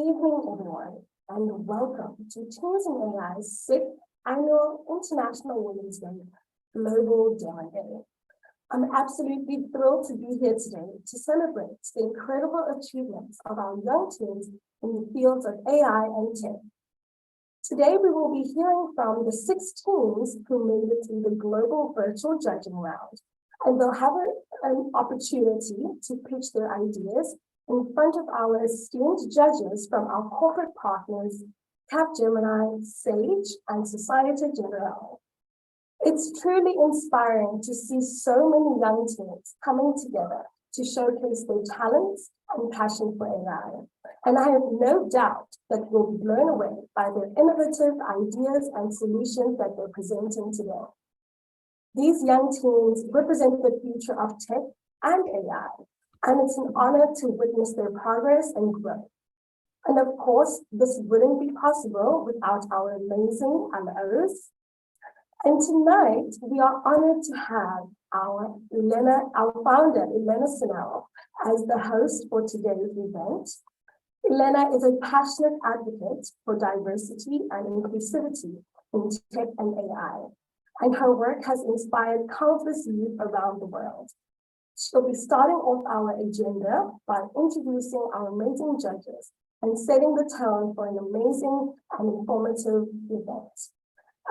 evening, everyone, and welcome to Teens and AI's 6th Annual International Women's Day Global Demo Day. I'm absolutely thrilled to be here today to celebrate the incredible achievements of our young teens in the fields of AI and tech. Today, we will be hearing from the 6 teams who made it through the global virtual judging round, and they'll have an opportunity to pitch their ideas in front of our esteemed judges from our corporate partners, Capgemini, Sage, and Societe Generale. It's truly inspiring to see so many young teams coming together to showcase their talents and passion for AI. And I have no doubt that we'll be blown away by their innovative ideas and solutions that they're presenting today. These young teams represent the future of tech and AI, and it's an honor to witness their progress and growth. And of course, this wouldn't be possible without our amazing LOs. And tonight, we are honored to have our founder, Elena Sinel, as the host for today's event. Elena is a passionate advocate for diversity and inclusivity in tech and AI, and her work has inspired countless youth around the world. She'll be starting off our agenda by introducing our amazing judges and setting the tone for an amazing and informative event.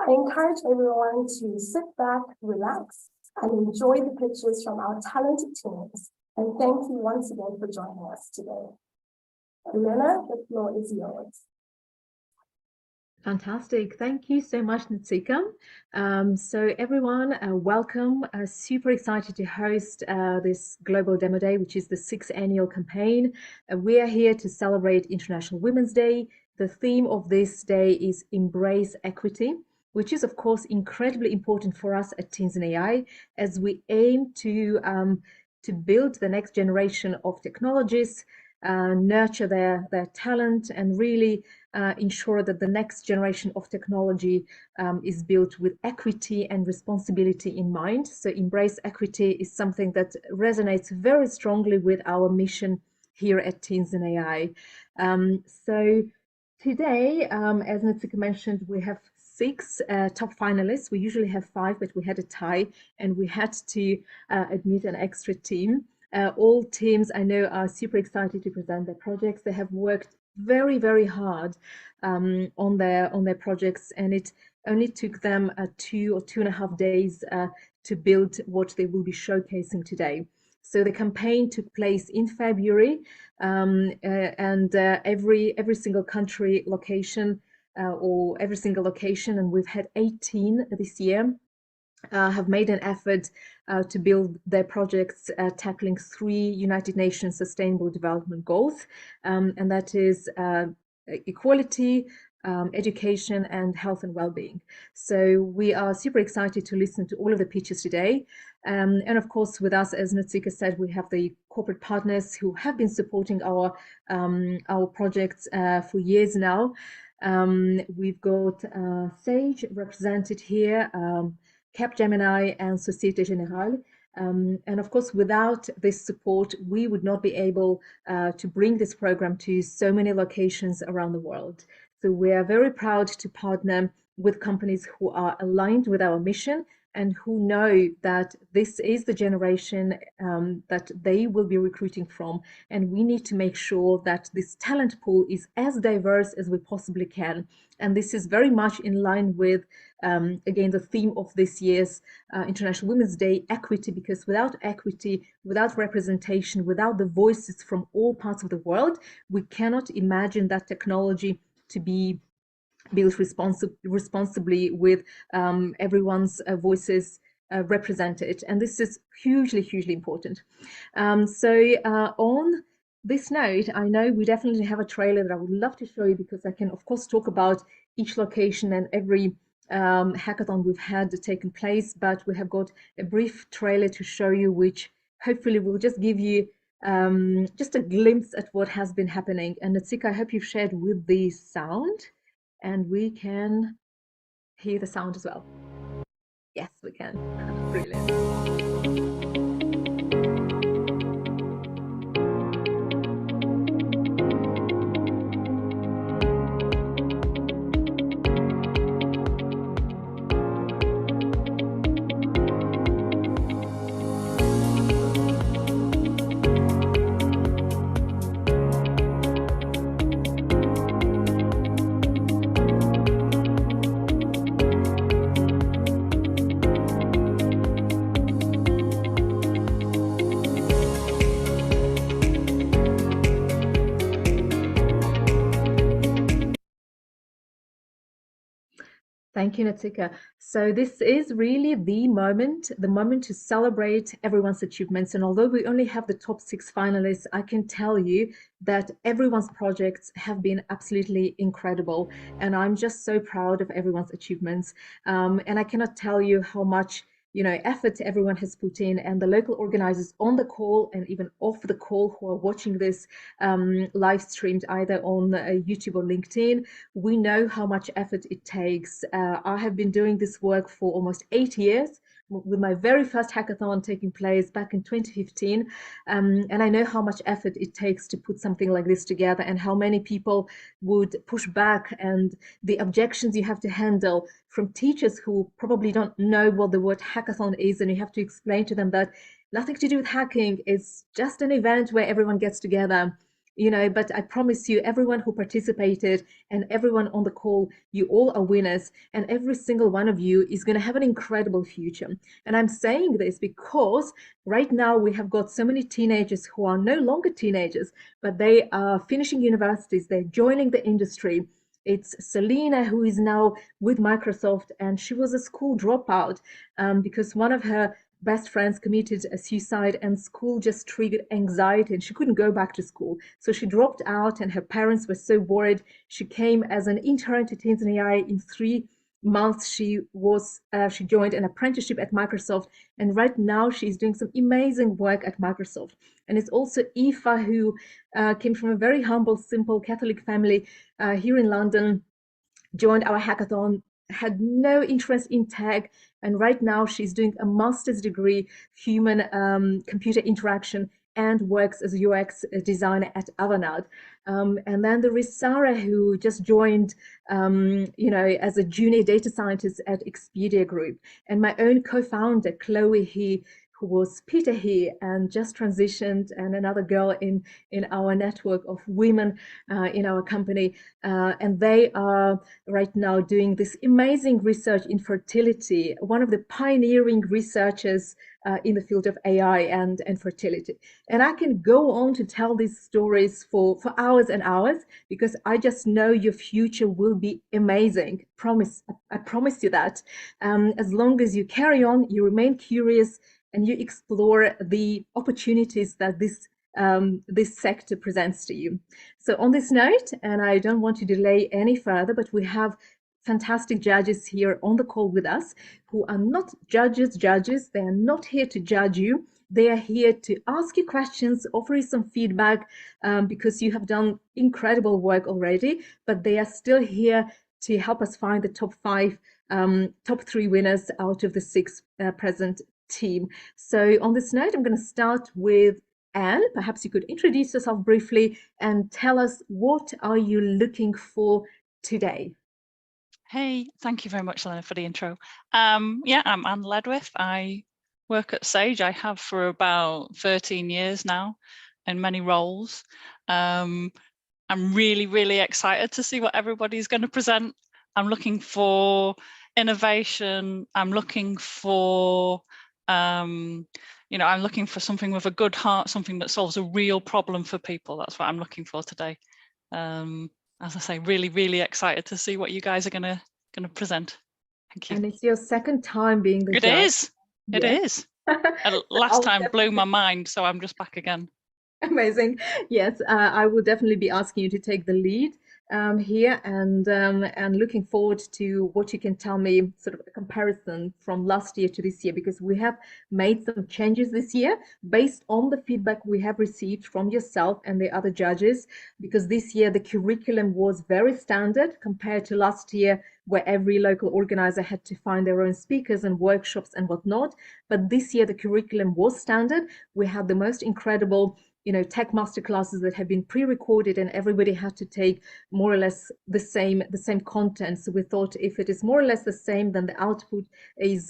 I encourage everyone to sit back, relax, and enjoy the pictures from our talented teams. And thank you once again for joining us today. Elena, the floor is yours. Fantastic. Thank you so much, Natsika. So everyone, welcome. Super excited to host this Global Demo Day, which is the 6th annual campaign. We are here to celebrate International Women's Day. The theme of this day is Embrace Equity, which is, of course, incredibly important for us at Teens and AI as we aim to build the next generation of technologists, nurture their talent, and really ensure that the next generation of technology is built with equity and responsibility in mind. So Embrace Equity is something that resonates very strongly with our mission here at Teens and AI. So today, as Natsika mentioned, we have 6 top finalists. We usually have 5, but we had a tie and we had to admit an extra team. All teams I know are super excited to present their projects. They have worked very, very hard on their projects, and it only took them 2 or 2.5 days to build what they will be showcasing today. So the campaign took place in February, and every single country location or every single location, and we've had 18 this year, have made an effort to build their projects tackling 3 United Nations Sustainable Development Goals, and that is equality, education, and health and well-being. So we are super excited to listen to all of the pitches today. And of course, with us, as Natsika said, we have the corporate partners who have been supporting our projects for years now. We've got Sage represented here, Capgemini, and Societe Generale. And of course, without this support, we would not be able to bring this program to so many locations around the world. So we are very proud to partner with companies who are aligned with our mission and who know that this is the generation that they will be recruiting from. And we need to make sure that this talent pool is as diverse as we possibly can. And this is very much in line with, again, the theme of this year's International Women's Day, equity, because without equity, without representation, without the voices from all parts of the world, we cannot imagine that technology to be built responsibly with everyone's voices represented. And this is hugely, hugely important. So on this note, I know we definitely have a trailer that I would love to show you, because I can, of course, talk about each location and every hackathon we've had taken place, but we have got a brief trailer to show you, which hopefully will just give you just a glimpse at what has been happening. And Natsika, I hope you've shared with the sound, and we can hear the sound as well. Yes, we can. Brilliant. Thank you, Natika. So this is really the moment to celebrate everyone's achievements. And although we only have the top 6 finalists, I can tell you that everyone's projects have been absolutely incredible. And I'm just so proud of everyone's achievements. And I cannot tell you how much effort everyone has put in, and the local organizers on the call and even off the call who are watching this live streamed either on YouTube or LinkedIn. We know how much effort it takes. I have been doing this work for almost 8 years, with my very first hackathon taking place back in 2015. And I know how much effort it takes to put something like this together, and how many people would push back, and the objections you have to handle from teachers who probably don't know what the word hackathon is, and you have to explain to them that nothing to do with hacking. It's just an event where everyone gets together. But I promise you, everyone who participated and everyone on the call, you all are winners, and every single one of you is going to have an incredible future. And I'm saying this because right now we have got so many teenagers who are no longer teenagers, but they are finishing universities, they're joining the industry. It's Selena, who is now with Microsoft, and she was a school dropout because one of her best friends committed a suicide, and school just triggered anxiety, and she couldn't go back to school. So she dropped out, and her parents were so worried. She came as an intern to Teens and AI. In 3 months, she joined an apprenticeship at Microsoft, and right now she's doing some amazing work at Microsoft. And it's also Aoife, who came from a very humble, simple Catholic family here in London, joined our hackathon, had no interest in tech, and right now she's doing a master's degree, human computer interaction, and works as a UX designer at Avanade. And then there is Sarah, who just joined, as a junior data scientist at Expedia Group, and my own co-founder, Chloe, who was Peter here and just transitioned, and another girl in our network of women in our company. And they are right now doing this amazing research in fertility, one of the pioneering researchers in the field of AI and fertility. And I can go on to tell these stories for hours and hours, because I just know your future will be amazing. I promise you that. As long as you carry on, you remain curious, and you explore the opportunities that this sector presents to you. So on this note, and I don't want to delay any further, but we have fantastic judges here on the call with us who are not judges. They are not here to judge you. They are here to ask you questions, offer you some feedback, because you have done incredible work already, but they are still here to help us find the top 3 winners out of the 6 present team. So on this note, I'm going to start with Anne. Perhaps you could introduce yourself briefly and tell us, what are you looking for today? Hey, thank you very much, Lena, for the intro. I'm Anne Ledwith. I work at Sage. I have for about 13 years now in many roles. I'm really, really excited to see what everybody's going to present. I'm looking for innovation. I'm looking for I'm looking for something with a good heart, something that solves a real problem for people. That's what I'm looking for today. As I say, really, really excited to see what you guys are gonna present. Thank you. And it's your second time being the judge. It is. Last time blew my mind, so I'm just back again. Amazing. Yes, I will definitely be asking you to take the lead here, and looking forward to what you can tell me, sort of a comparison from last year to this year, because we have made some changes this year based on the feedback we have received from yourself and the other judges, because this year the curriculum was very standard compared to last year, where every local organizer had to find their own speakers and workshops and whatnot. But this year the curriculum was standard. We had the most incredible tech masterclasses that have been pre-recorded, and everybody had to take more or less the same content. So we thought, if it is more or less the same, then the output is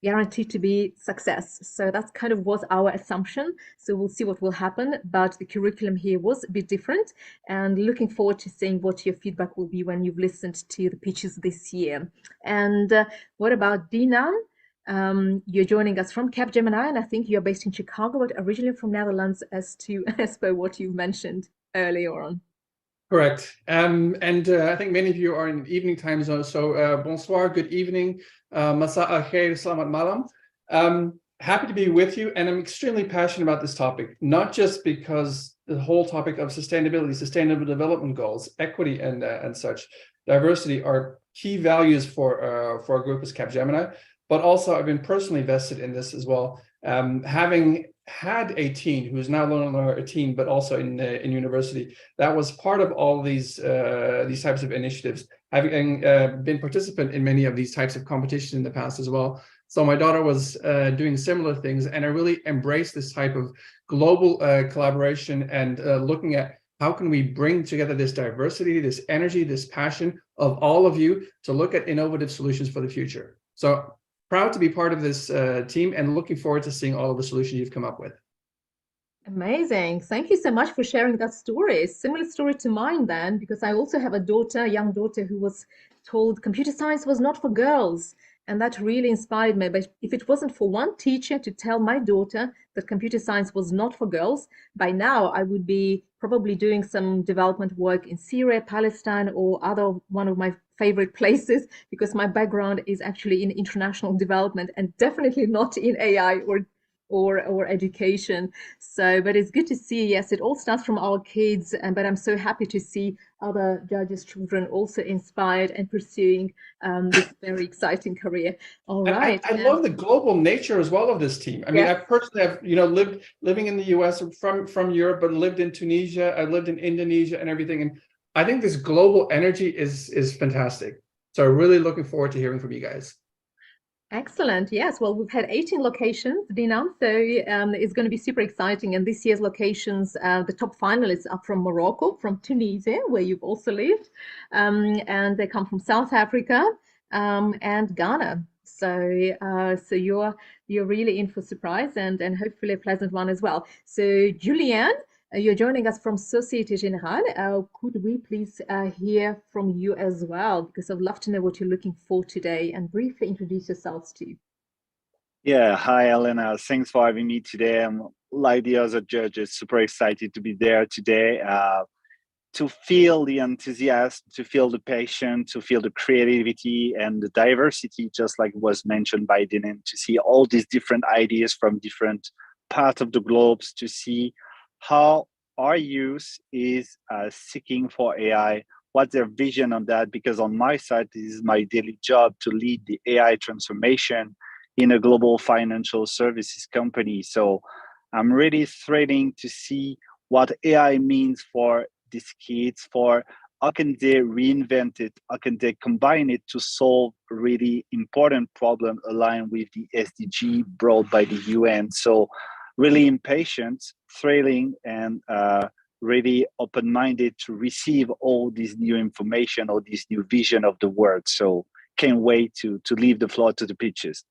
guaranteed to be success. So that's kind of was our assumption. So we'll see what will happen. But the curriculum here was a bit different, and looking forward to seeing what your feedback will be when you've listened to the pitches this year. And what about Dina? You're joining us from Capgemini, and I think you're based in Chicago, but originally from Netherlands, as per what you mentioned earlier on. Correct. And I think many of you are in evening time zone. So bonsoir, good evening, masa al khair, selamat malam. Happy to be with you, and I'm extremely passionate about this topic, not just because the whole topic of sustainability, sustainable development goals, equity, and such, diversity are key values for our group as Capgemini, but also I've been personally vested in this as well. Having had a teen who is now no longer a teen, but also in university, that was part of all these types of initiatives, having been participant in many of these types of competitions in the past as well. So my daughter was doing similar things, and I really embraced this type of global collaboration and looking at how can we bring together this diversity, this energy, this passion of all of you to look at innovative solutions for the future. So proud to be part of this team and looking forward to seeing all of the solutions you've come up with. Amazing. Thank you so much for sharing that story. Similar story to mine then, because I also have a daughter, a young daughter, who was told computer science was not for girls. And that really inspired me. But if it wasn't for one teacher to tell my daughter that computer science was not for girls, by now I would be probably doing some development work in Syria, Palestine, or one of my favorite places, because my background is actually in international development and definitely not in AI or education. So, but it's good to see, yes, it all starts from our kids, but I'm so happy to see other judges' children also inspired and pursuing this very exciting career. All right. I love the global nature as well of this team. I mean, I personally have, living in the US from Europe, but lived in Tunisia, I lived in Indonesia and everything. And I think this global energy is fantastic. So really looking forward to hearing from you guys. Excellent. Yes. Well, we've had 18 locations, Dina, so it's going to be super exciting. And this year's locations, the top finalists are from Morocco, from Tunisia, where you've also lived, and they come from South Africa and Ghana. So you're really in for surprise and hopefully a pleasant one as well. So Julianne, you're joining us from Societe Generale. Could we please hear from you as well? Because I'd love to know what you're looking for today, and briefly introduce yourselves too. Yeah, hi, Elena. Thanks for having me today. I'm, like the other judges, super excited to be there today, to feel the enthusiasm, to feel the passion, to feel the creativity and the diversity, just like was mentioned by Dylan, to see all these different ideas from different parts of the globe, to see how our youth is seeking for AI, what's their vision on that, because on my side, this is my daily job to lead the AI transformation in a global financial services company. So I'm really thrilling to see what AI means for these kids, for how can they reinvent it, how can they combine it to solve really important problem aligned with the SDG brought by the UN. So really impatient, thrilling, and really open-minded to receive all this new information or this new vision of the world. So can't wait to leave the floor to the pitches.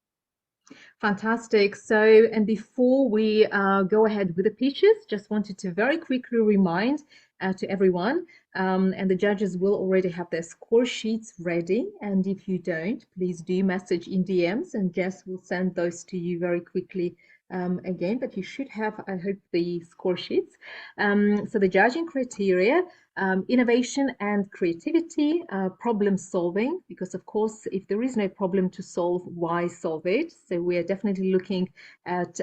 Fantastic. So, and before we go ahead with the pitches, just wanted to very quickly remind to everyone, and the judges will already have their score sheets ready. And if you don't, please do message in DMs, and Jess will send those to you very quickly again. But you should have, I hope, the score sheets. So the judging criteria: innovation and creativity, problem solving, because of course, if there is no problem to solve, why solve it? So we are definitely looking at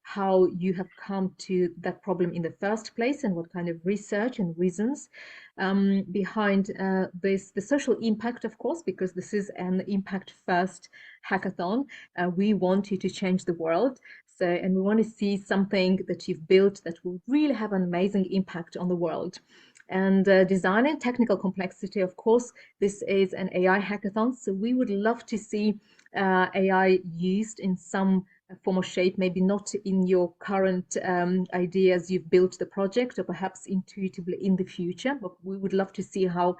how you have come to that problem in the first place and what kind of research and reasons behind this, the social impact, of course, because this is an impact first hackathon. We want you to change the world. So, and we want to see something that you've built that will really have an amazing impact on the world. And design and technical complexity, of course, this is an AI hackathon, so we would love to see AI used in some form or shape, maybe not in your current ideas you've built the project, or perhaps intuitively in the future, but we would love to see how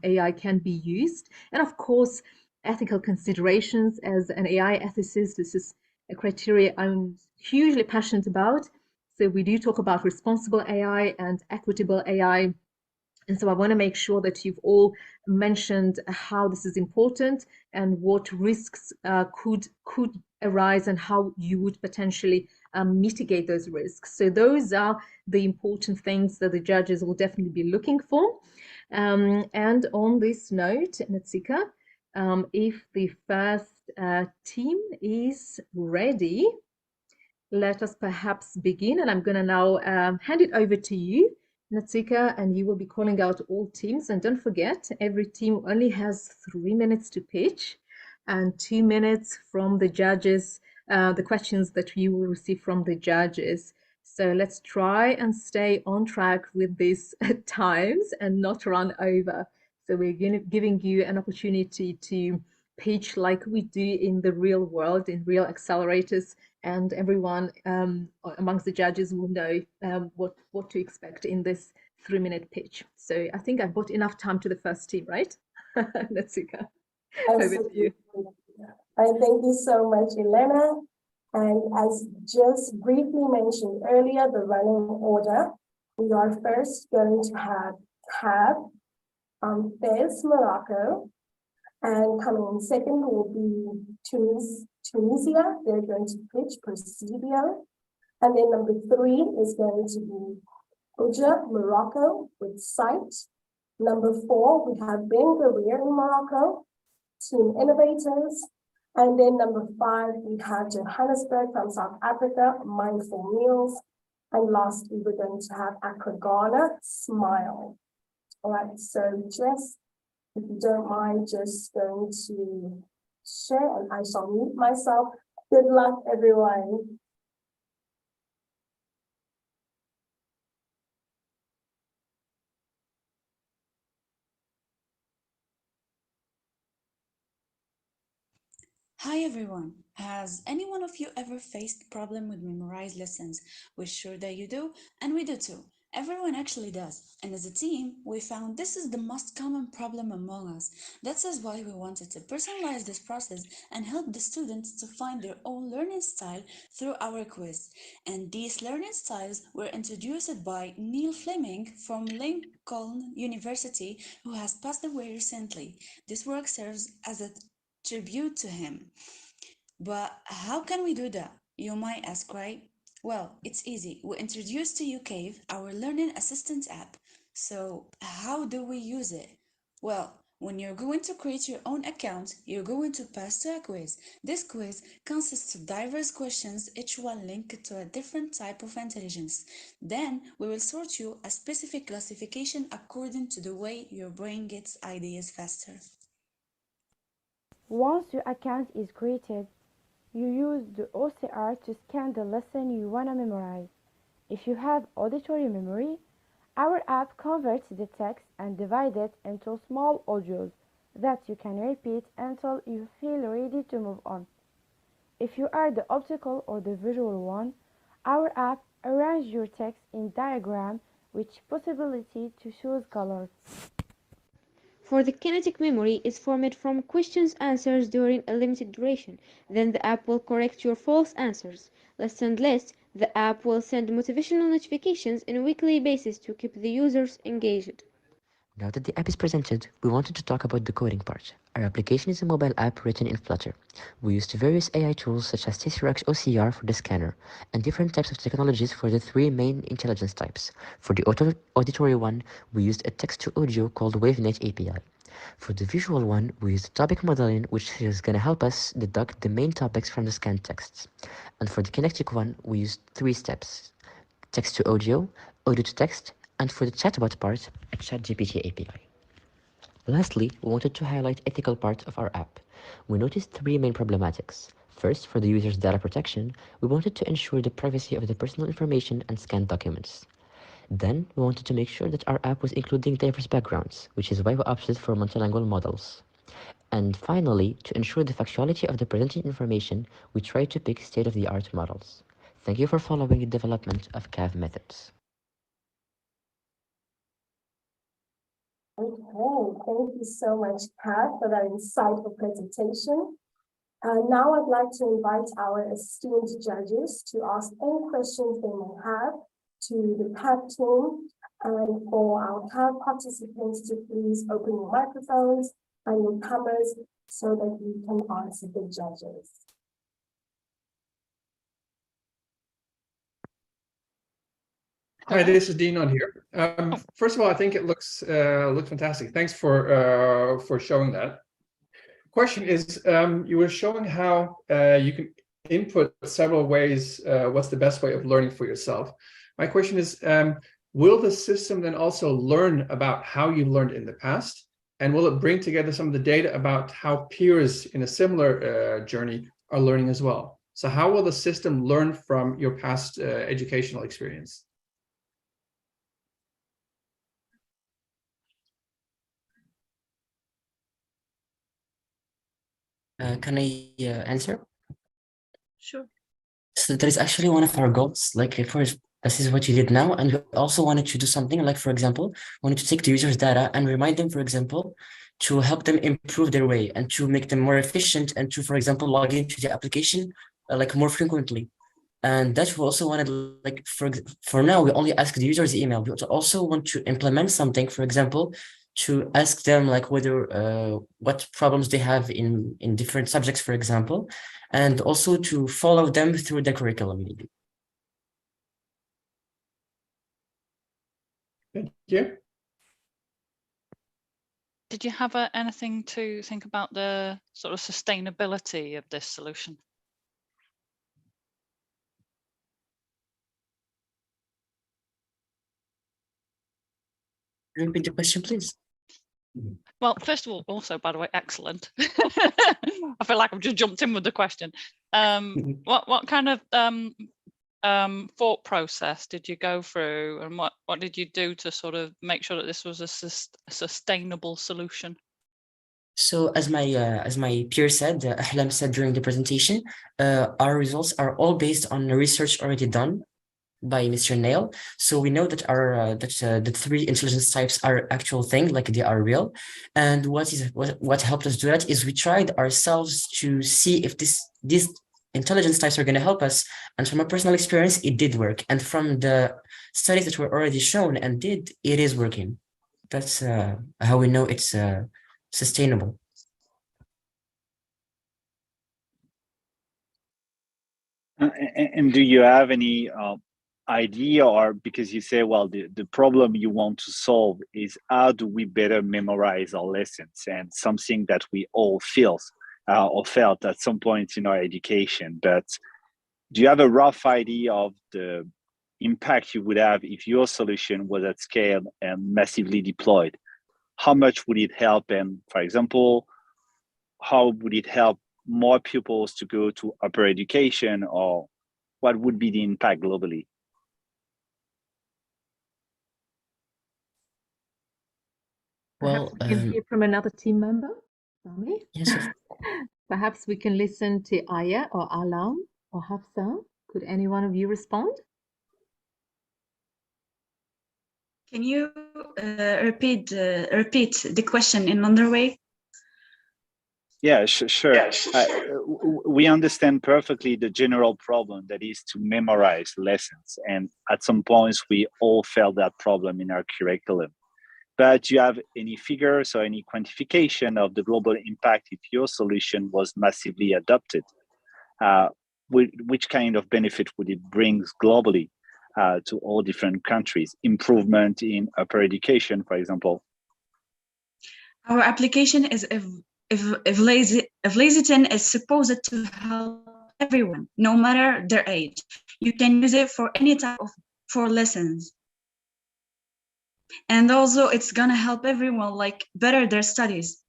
AI can be used. And of course, ethical considerations. As an AI ethicist, this is a criteria I'm hugely passionate about. So we do talk about responsible AI and equitable AI. And so I want to make sure that you've all mentioned how this is important and what risks could arise and how you would potentially mitigate those risks. So those are the important things that the judges will definitely be looking for. And on this note, Natsika, if the first team is ready, let us perhaps begin. And I'm going to now hand it over to you, Natsika, and you will be calling out all teams. And don't forget, every team only has 3 minutes to pitch and 2 minutes from the judges, the questions that you will receive from the judges. So let's try and stay on track with these times and not run over. So we're giving you an opportunity to pitch like we do in the real world, in real accelerators, and everyone amongst the judges will know what to expect in this 3-minute pitch. So I think I've bought enough time to the first team, right? Natsika, over to you. Thank you so much, Elena. And as just briefly mentioned earlier, the running order, we are first going to have Cab, Fez, Morocco, and coming in second will be Tunisia. They're going to pitch Pivio. And then number 3 is going to be Uja, Morocco, with Sight. Number 4, we have Ben Garir in Morocco, Team Innovators. And then number 5, we have Johannesburg from South Africa, Mindful Meals. And lastly, we're going to have Accra, Ghana, Smile. All right, so just, if you don't mind, just going to share, and I shall mute myself. Good luck, everyone. Hi everyone! Has any one of you ever faced problem with memorized lessons? We're sure that you do, and we do too. Everyone actually does. And as a team, we found this is the most common problem among us. That's why we wanted to personalize this process and help the students to find their own learning style through our quiz. And these learning styles were introduced by Neil Fleming from Lincoln University, who has passed away recently. This work serves as a tribute to him. But how can we do that? You might ask, right? Well, it's easy. We introduced to you Cave, our learning assistant app. So how do we use it? Well, when you're going to create your own account, you're going to pass to a quiz. This quiz consists of diverse questions, each one linked to a different type of intelligence. Then we will sort you a specific classification according to the way your brain gets ideas faster. Once your account is created, you use the OCR to scan the lesson you want to memorize. If you have auditory memory, our app converts the text and divides it into small audios that you can repeat until you feel ready to move on. If you are the optical or the visual one, our app arranges your text in diagram with possibility to choose colors. For the kinetic memory is formed from questions answers during a limited duration. Then the app will correct your false answers. Last and least, the app will send motivational notifications on a weekly basis to keep the users engaged. Now that the app is presented, we wanted to talk about the coding part. Our application is a mobile app written in Flutter. We used various AI tools such as Tesseract OCR for the scanner, and different types of technologies for the 3 main intelligence types. For the auditory one, we used a text-to-audio called WaveNet API. For the visual one, we used topic modeling, which is going to help us deduct the main topics from the scanned texts. And for the kinetic one, we used 3 steps: text-to-audio, audio-to-text, and for the chatbot part, a ChatGPT API. Lastly, we wanted to highlight ethical part of our app. We noticed 3 main problematics. First, for the user's data protection, we wanted to ensure the privacy of the personal information and scanned documents. Then, we wanted to make sure that our app was including diverse backgrounds, which is why we opted for multilingual models. And finally, to ensure the factuality of the presented information, we tried to pick state-of-the-art models. Thank you for following the development of CAV methods. Okay, thank you so much, Kat, for that insightful presentation. Now I'd like to invite our esteemed judges to ask any questions they may have to the CAV team, and for our CAV participants to please open your microphones and your cameras so that you can answer the judges. Hi, this is Dinon here. First of all, I think it looks fantastic. Thanks for showing that. Question is, you were showing how you can input several ways. What's the best way of learning for yourself? My question is, will the system then also learn about how you learned in the past? And will it bring together some of the data about how peers in a similar journey are learning as well? So how will the system learn from your past educational experience? Can I answer? Sure. So that is actually one of our goals. Like, first, this is what you did now, and we also wanted to do something like, for example, we wanted to take the user's data and remind them, for example, to help them improve their way and to make them more efficient and to, for example, log into the application like more frequently. And that we also wanted, like, for now, we only ask the user's email. We also want to implement something, for example, to ask them like whether what problems they have in different subjects, for example, and also to follow them through the curriculum. Thank you. Did you have anything to think about the sort of sustainability of this solution? Repeat the question, please. Well, first of all, also, by the way, excellent. I feel like I've just jumped in with the question. What kind of thought process did you go through, and what did you do to sort of make sure that this was a sustainable solution? So as my peer said, Ahlam said during the presentation, our results are all based on the research already done by Mr. Nail. So we know that our the three intelligence types are actual thing, like they are real. And what helped us do that is we tried ourselves to see if these intelligence types are going to help us. And from a personal experience, it did work. And from the studies that were already shown and it is working. That's how we know it's sustainable. And do you have any idea, or because you say, well, the problem you want to solve is how do we better memorize our lessons, and something that we all feel or felt at some point in our education. But do you have a rough idea of the impact you would have if your solution was at scale and massively deployed? How much would it help? And for example, how would it help more pupils to go to upper education, or what would be the impact globally? Perhaps we can hear from another team member. Sami? Yes. Perhaps we can listen to Aya or Alam or Hafsa. Could any one of you respond? Can you repeat the question in another way? Yeah, sure. We understand perfectly the general problem that is to memorize lessons. And at some points, we all felt that problem in our curriculum. But do you have any figures or any quantification of the global impact if your solution was massively adopted? Which kind of benefit would it bring globally to all different countries? Improvement in upper education, for example? Our application is if Lazyton is supposed to help everyone, no matter their age. You can use it for any type of lessons. And also it's gonna help everyone like better their studies.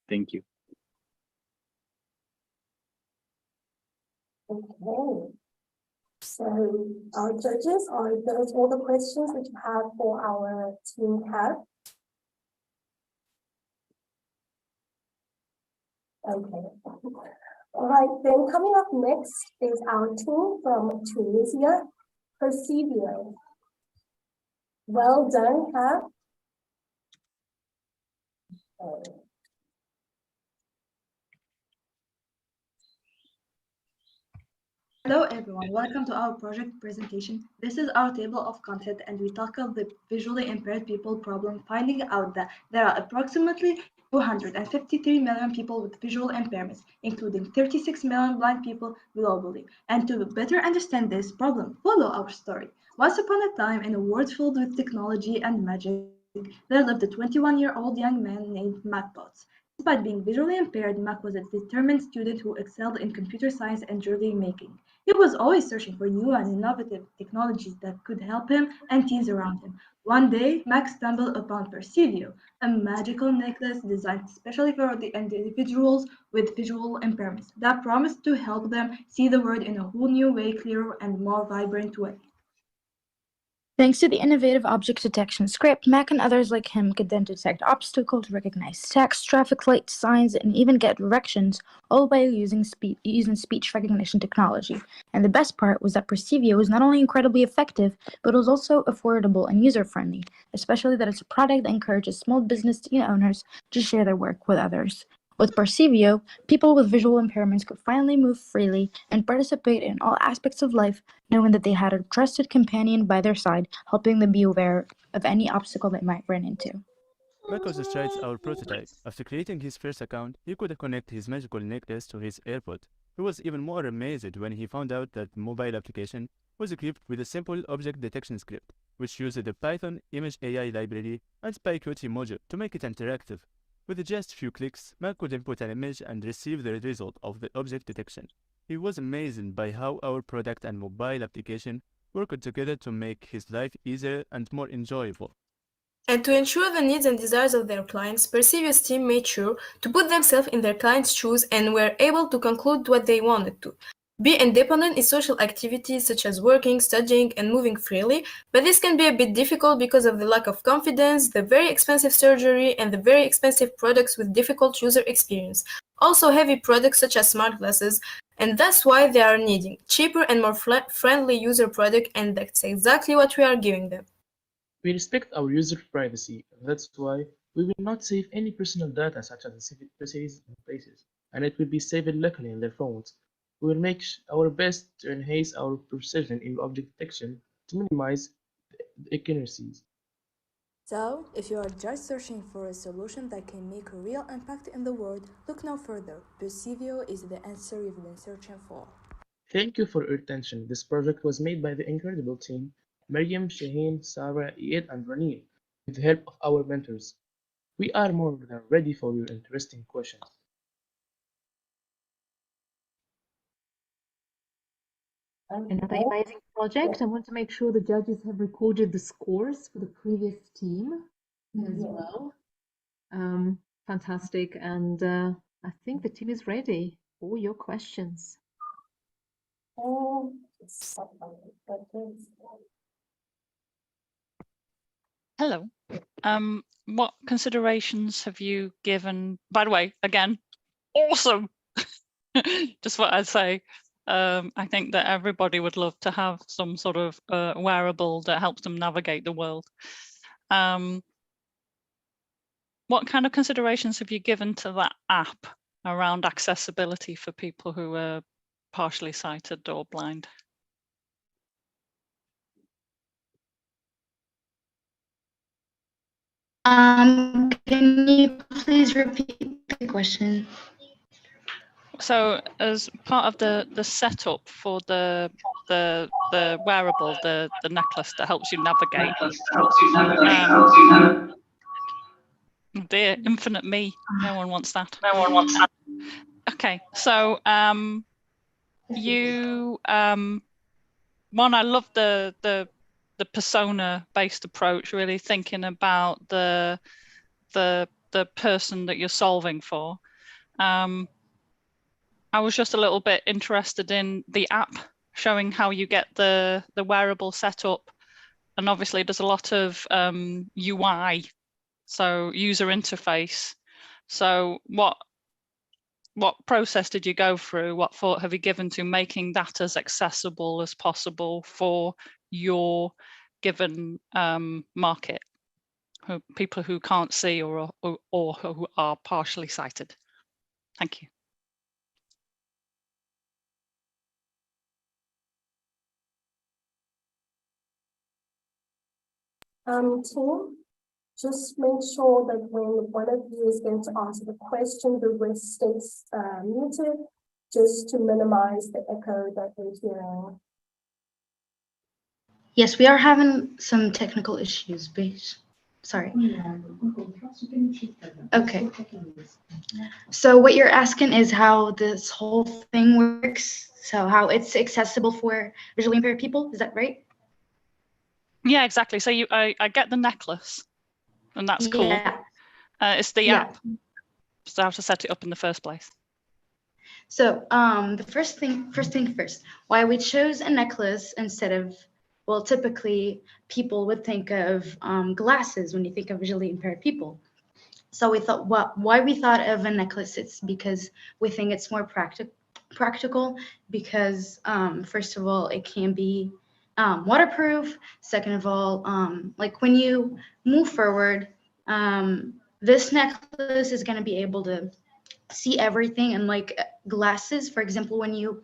Thank you. Okay. So our judges, are those all the questions that you have for our team have? Okay. All right, then coming up next is our team from Tunisia, Pivio. Well done, Have. Hello everyone, welcome to our project presentation. This is our table of content and we tackle the visually impaired people problem, finding out that there are approximately 253 million people with visual impairments, including 36 million blind people globally. And to better understand this problem, follow our story. Once upon a time, in a world filled with technology and magic, there lived a 21-year-old young man named Mac Potts. Despite being visually impaired, Mac was a determined student who excelled in computer science and jewelry making. He was always searching for new and innovative technologies that could help him and teens around him. One day, Mac stumbled upon Percivio, a magical necklace designed specially for the individuals with visual impairments that promised to help them see the world in a whole new way, clearer and more vibrant way. Thanks to the innovative object detection script, Mac and others like him could then detect obstacles, recognize text, traffic light signs, and even get directions, all by using speech recognition technology. And the best part was that Percivio was not only incredibly effective, but was also affordable and user-friendly, especially that it's a product that encourages small business owners to share their work with others. With Percivio, people with visual impairments could finally move freely and participate in all aspects of life, knowing that they had a trusted companion by their side, helping them be aware of any obstacle they might run into. Marcos describes our prototype. After creating his first account, he could connect his magical necklace to his AirPod. He was even more amazed when he found out that the mobile application was equipped with a simple object detection script, which used the Python image AI library and SpyQt module to make it interactive. With just a few clicks, Mac could input an image and receive the result of the object detection. He was amazed by how our product and mobile application worked together to make his life easier and more enjoyable. And to ensure the needs and desires of their clients, Percivio's team made sure to put themselves in their clients' shoes and were able to conclude what they wanted to. Be independent in social activities such as working, studying, and moving freely, but this can be a bit difficult because of the lack of confidence, the very expensive surgery, and the very expensive products with difficult user experience. Also heavy products such as smart glasses, and that's why they are needing cheaper and more friendly user product, and that's exactly what we are giving them. We respect our user privacy, and that's why we will not save any personal data such as civic places and places, and it will be saved locally in their phones. We will make our best to enhance our precision in object detection to minimize the accuracies. So, if you are just searching for a solution that can make a real impact in the world, look no further. Pivio is the answer you've been searching for. Thank you for your attention. This project was made by the incredible team, Miriam, Shaheen, Sarah, Iyad, and Ranil, with the help of our mentors. We are more than ready for your interesting questions. Another amazing project. I want to make sure the judges have recorded the scores for the previous team as well. Fantastic. And I think the team is ready for your questions. Hello. What considerations have you given? By the way, again, awesome. Just what I'd say. I think that everybody would love to have some sort of wearable that helps them navigate the world. What kind of considerations have you given to that app around accessibility for people who are partially sighted or blind? Can you please repeat the question? So, as part of the setup for the wearable, the necklace that helps you navigate. Oh dear, infinite me. No one wants that. No one wants that. Okay, so you one, I love the persona-based approach, really thinking about the person that you're solving for. I was just a little bit interested in the app showing how you get the wearable set up, and obviously there's a lot of UI, so user interface. So what process did you go through? What thought have you given to making that as accessible as possible for your given market, people who can't see or who are partially sighted? Thank you. Team, just make sure that when one of you is going to answer the question, the rest stays muted, just to minimize the echo that we're hearing. Yes, we are having some technical issues, please. Sorry. Okay. So what you're asking is how this whole thing works, so how it's accessible for visually impaired people, is that right? Yeah, exactly. So I get the necklace, and that's cool. Yeah. It's the app. So how to set it up in the first place. So the first thing first, why we chose a necklace instead of, well, typically people would think of glasses when you think of visually impaired people. So we thought, why we thought of a necklace, it's because we think it's more practical because first of all, it can be waterproof. Second of all, like when you move forward, this necklace is going to be able to see everything, and like glasses, for example, when you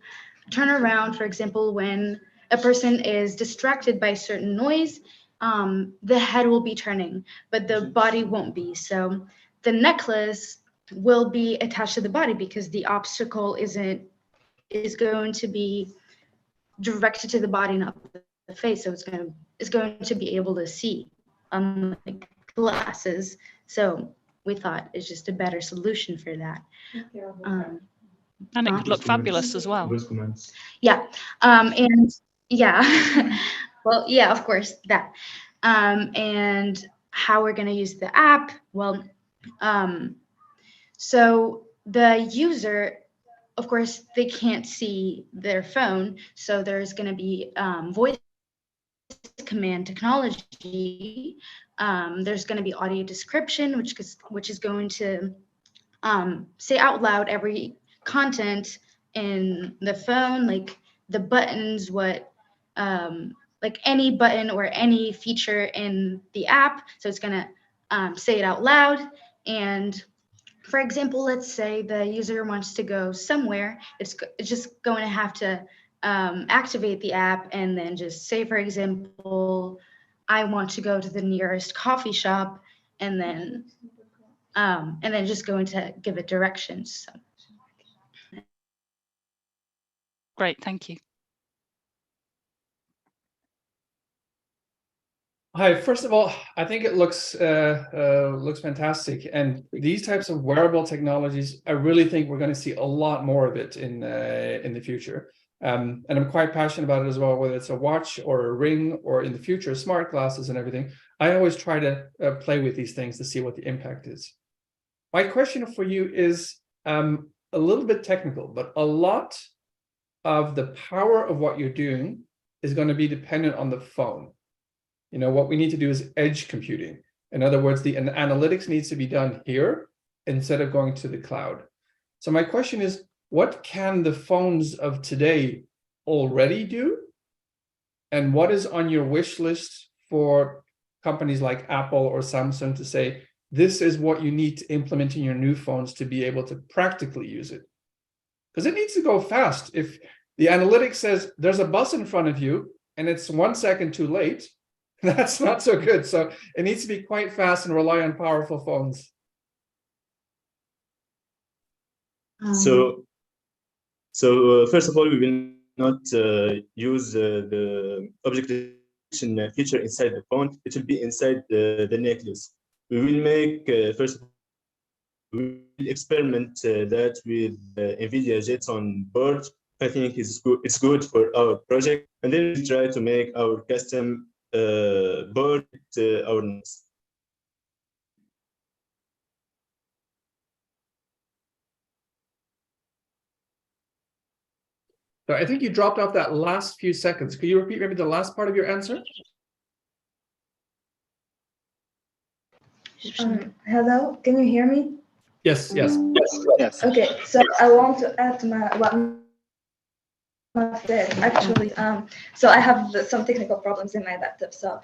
turn around, for example, when a person is distracted by certain noise, the head will be turning, but the body won't be. So the necklace will be attached to the body because the obstacle is going to be directed to the body, not the face. So it's going to be able to see, unlike glasses. So we thought it's just a better solution for that. And it could look fabulous as well. Yeah, and yeah, well, yeah, of course, that. And how we're going to use the app, well, so the user, of course, they can't see their phone, so there's going to be voice command technology. There's going to be audio description, which is going to say out loud every content in the phone, like the buttons, what like any button or any feature in the app. So it's going to say it out loud. And for example, let's say the user wants to go somewhere, it's just going to have to activate the app and then just say, for example, I want to go to the nearest coffee shop, and then just going to give it directions. So. Great, thank you. Hi, first of all, I think it looks fantastic, and these types of wearable technologies, I really think we're going to see a lot more of it in the future. And I'm quite passionate about it as well, whether it's a watch or a ring or in the future smart glasses and everything. I always try to play with these things to see what the impact is. My question for you is a little bit technical, but a lot of the power of what you're doing is going to be dependent on the phone. You know, what we need to do is edge computing. In other words, the analytics needs to be done here instead of going to the cloud. So my question is, what can the phones of today already do? And what is on your wish list for companies like Apple or Samsung to say, this is what you need to implement in your new phones to be able to practically use it? Because it needs to go fast. If the analytics says there's a bus in front of you and it's 1 second too late, that's not so good. So it needs to be quite fast and rely on powerful phones. So first of all, we will not use the object detection feature inside the phone. It will be inside the necklace. We will make first. We will experiment that with NVIDIA Jetson board. I think it's good for our project, and then we'll try to make our custom board our needs. So I think you dropped off that last few seconds. Could you repeat maybe the last part of your answer? Hello, can you hear me? Yes, yes. Yes. Okay, so I want to add to what said actually. So I have some technical problems in my laptop. So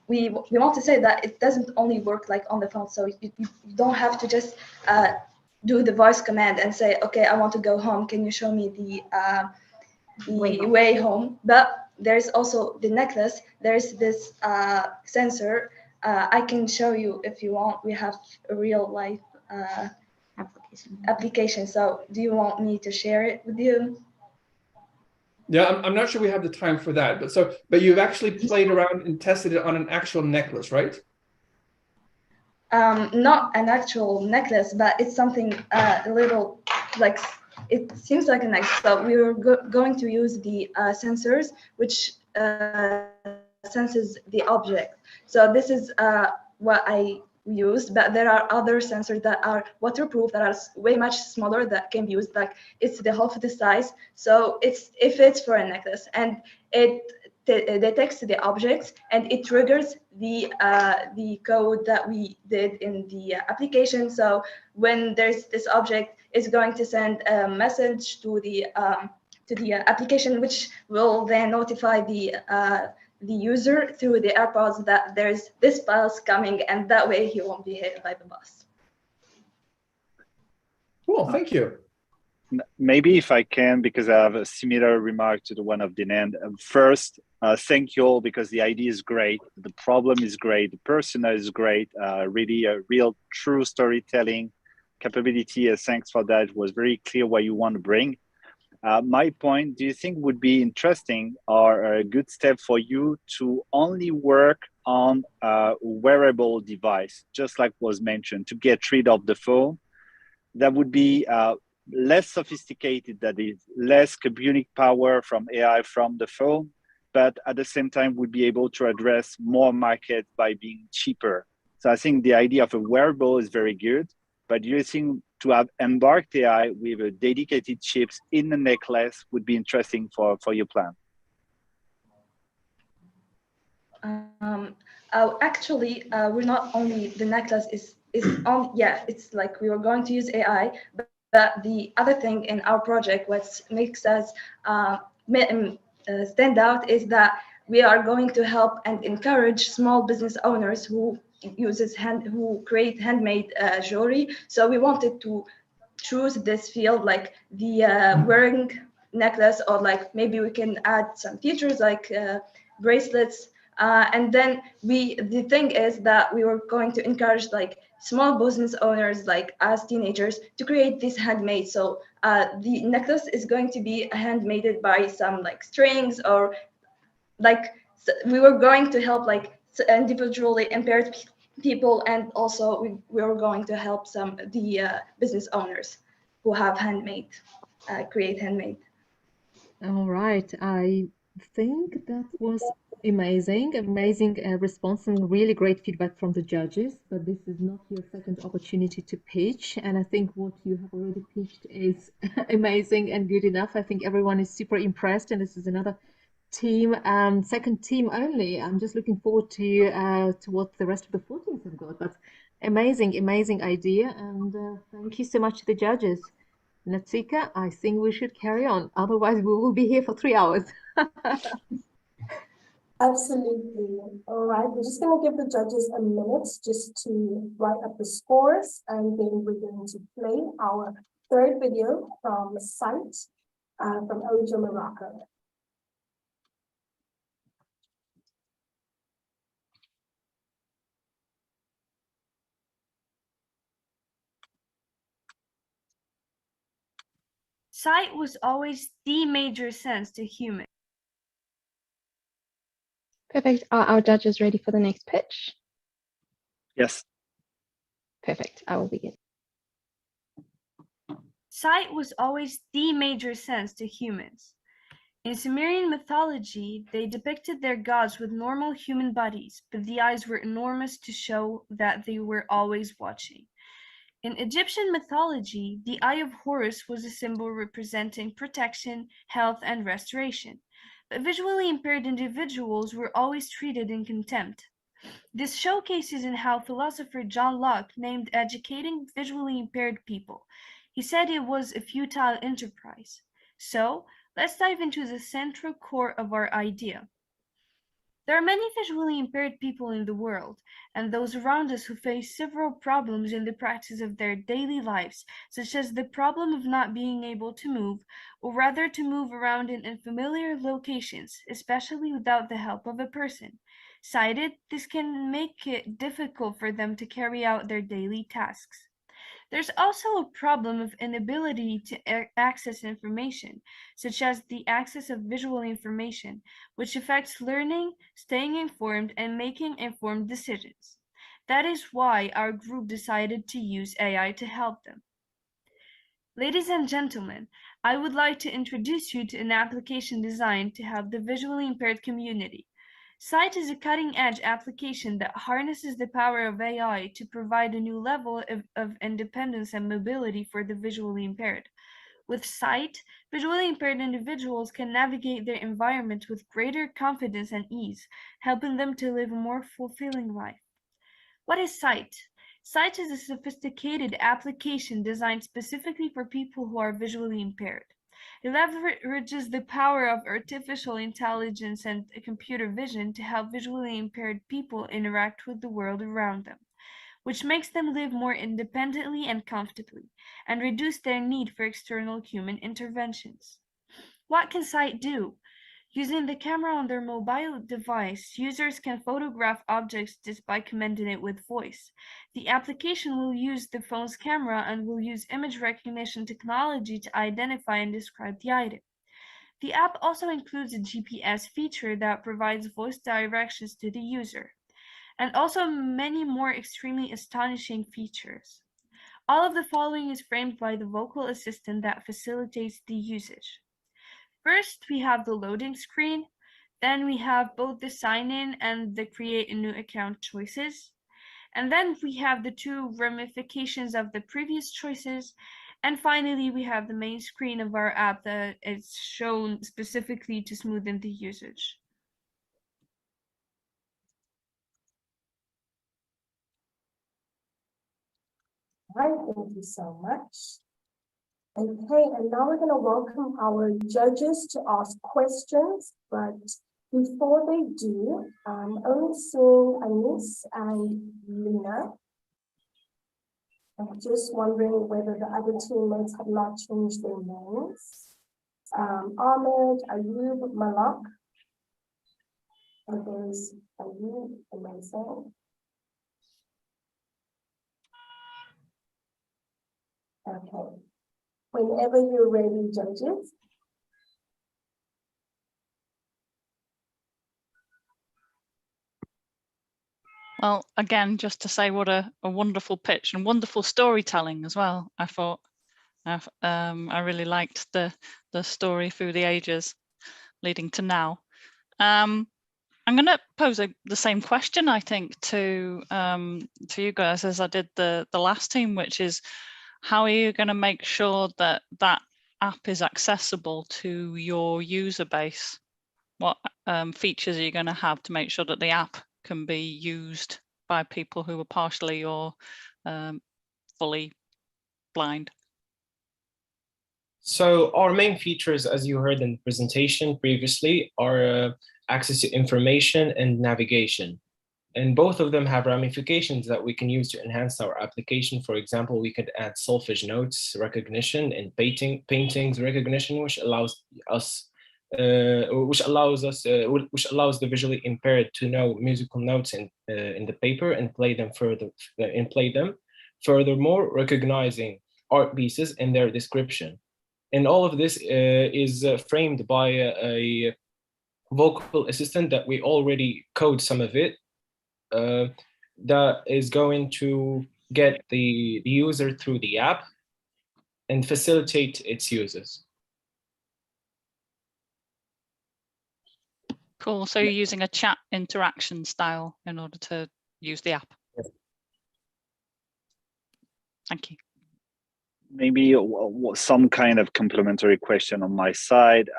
we want to say that it doesn't only work like on the phone. So you don't have to just do the voice command and say, okay, I want to go home. Can you show me the way home? But there's also the necklace. There's this sensor I can show you if you want. We have a real life application. So do you want me to share it with you? Yeah, I'm not sure we have the time for that, but you've actually played around and tested it on an actual necklace, right? Not an actual necklace, but it's something a little like, it seems like a necklace. So we were going to use the sensors which senses the object. So this is what I used, but there are other sensors that are waterproof, that are way much smaller, that can be used, like it's the half of the size. So it fits for a necklace, and it detects the objects, and it triggers the code that we did in the application. So when there's this object, it's going to send a message to the application, which will then notify the user through the AirPods that there's this bus coming, and that way he won't be hit by the bus. Cool, thank you. Maybe if I can, because I have a similar remark to the one of Dinand. First, thank you all, because the idea is great, the problem is great, the persona is great, really a real true storytelling capability. Thanks for that. It was very clear what you want to bring. My point, do you think would be interesting or a good step for you to only work on a wearable device, just like was mentioned, to get rid of the phone? That would be less sophisticated, that is less computing power from AI from the phone, but at the same time would be able to address more market by being cheaper. So I think the idea of a wearable is very good, but do you think to have embarked AI with a dedicated chips in the necklace would be interesting for your plan? Actually, we're not only, the necklace is on, yeah, it's like we were going to use AI, but the other thing in our project, what makes us stand out, is that we are going to help and encourage small business owners who create handmade jewelry. So we wanted to choose this field, like the wearing necklace, or like maybe we can add some features like bracelets. And then the thing is that we were going to encourage like small business owners, like as teenagers, to create this handmade. So the necklace is going to be handmade by some like strings, or like we were going to help like individually impaired people, and also we were going to help the business owners who have create handmade. All right, I think that was amazing response and really great feedback from the judges. But this is not your second opportunity to pitch, and I think what you have already pitched is amazing and good enough. I think everyone is super impressed, and this is another team, second team only. I'm just looking forward to what the rest of the 4 teams have got. But amazing idea, and thank you so much to the judges. Natsika, I think we should carry on. Otherwise, we will be here for 3 hours. Absolutely. All right, we're just going to give the judges a minute just to write up the scores, and then we're going to play our third video from Sight from Ojo, Morocco. Sight was always the major sense to humans. Perfect. Are our judges ready for the next pitch? Yes. Perfect. I will begin. Sight was always the major sense to humans. In Sumerian mythology, they depicted their gods with normal human bodies, but the eyes were enormous to show that they were always watching. In Egyptian mythology, the Eye of Horus was a symbol representing protection, health, and restoration, but visually impaired individuals were always treated in contempt. This showcases in how philosopher John Locke named educating visually impaired people. He said it was a futile enterprise. So, let's dive into the central core of our idea. There are many visually impaired people in the world, and those around us who face several problems in the practice of their daily lives, such as the problem of not being able to move, or rather to move around in unfamiliar locations, especially without the help of a person. Sighted, this can make it difficult for them to carry out their daily tasks. There's also a problem of inability to access information, such as the access of visual information, which affects learning, staying informed, and making informed decisions. That is why our group decided to use AI to help them. Ladies and gentlemen, I would like to introduce you to an application designed to help the visually impaired community. Sight is a cutting-edge application that harnesses the power of AI to provide a new level of independence and mobility for the visually impaired. With sight, visually impaired individuals can navigate their environment with greater confidence and ease, helping them to live a more fulfilling life. What is sight? Sight is a sophisticated application designed specifically for people who are visually impaired. It leverages the power of artificial intelligence and computer vision to help visually impaired people interact with the world around them, which makes them live more independently and comfortably, and reduce their need for external human interventions. What can sight do? Using the camera on their mobile device, users can photograph objects just by commanding it with voice. The application will use the phone's camera and will use image recognition technology to identify and describe the item. The app also includes a GPS feature that provides voice directions to the user, and also many more extremely astonishing features. All of the following is framed by the vocal assistant that facilitates the usage. First, we have the loading screen. Then we have both the sign in and the create a new account choices. And then we have the two ramifications of the previous choices. And finally, we have the main screen of our app that is shown specifically to smoothen the usage. All right, thank you so much. Okay, and now we're going to welcome our judges to ask questions, but before they do, I'm only seeing Anis and Lina. I'm just wondering whether the other teammates have not changed their names. Ahmed, Ayub, Malak. And there's Ayub, amazing. Okay. Whenever you're ready, judges. Well, again, just to say what a wonderful pitch and wonderful storytelling as well. I thought I really liked the story through the ages leading to now. I'm going to pose the same question, I think, to you guys as I did the last team, which is, how are you going to make sure that that app is accessible to your user base? What features are you going to have to make sure that the app can be used by people who are partially or fully blind? So our main features, as you heard in the presentation previously, are access to information and navigation. And both of them have ramifications that we can use to enhance our application. For example, we could add solfege notes recognition and paintings recognition, which allows the visually impaired to know musical notes in the paper and play them furthermore, recognizing art pieces and their description. And all of this is framed by a vocal assistant that we already code some of it, that is going to get the user through the app and facilitate its users. Cool. So you're using a chat interaction style in order to use the app. Yes. Thank you. Maybe some kind of complementary question on my side.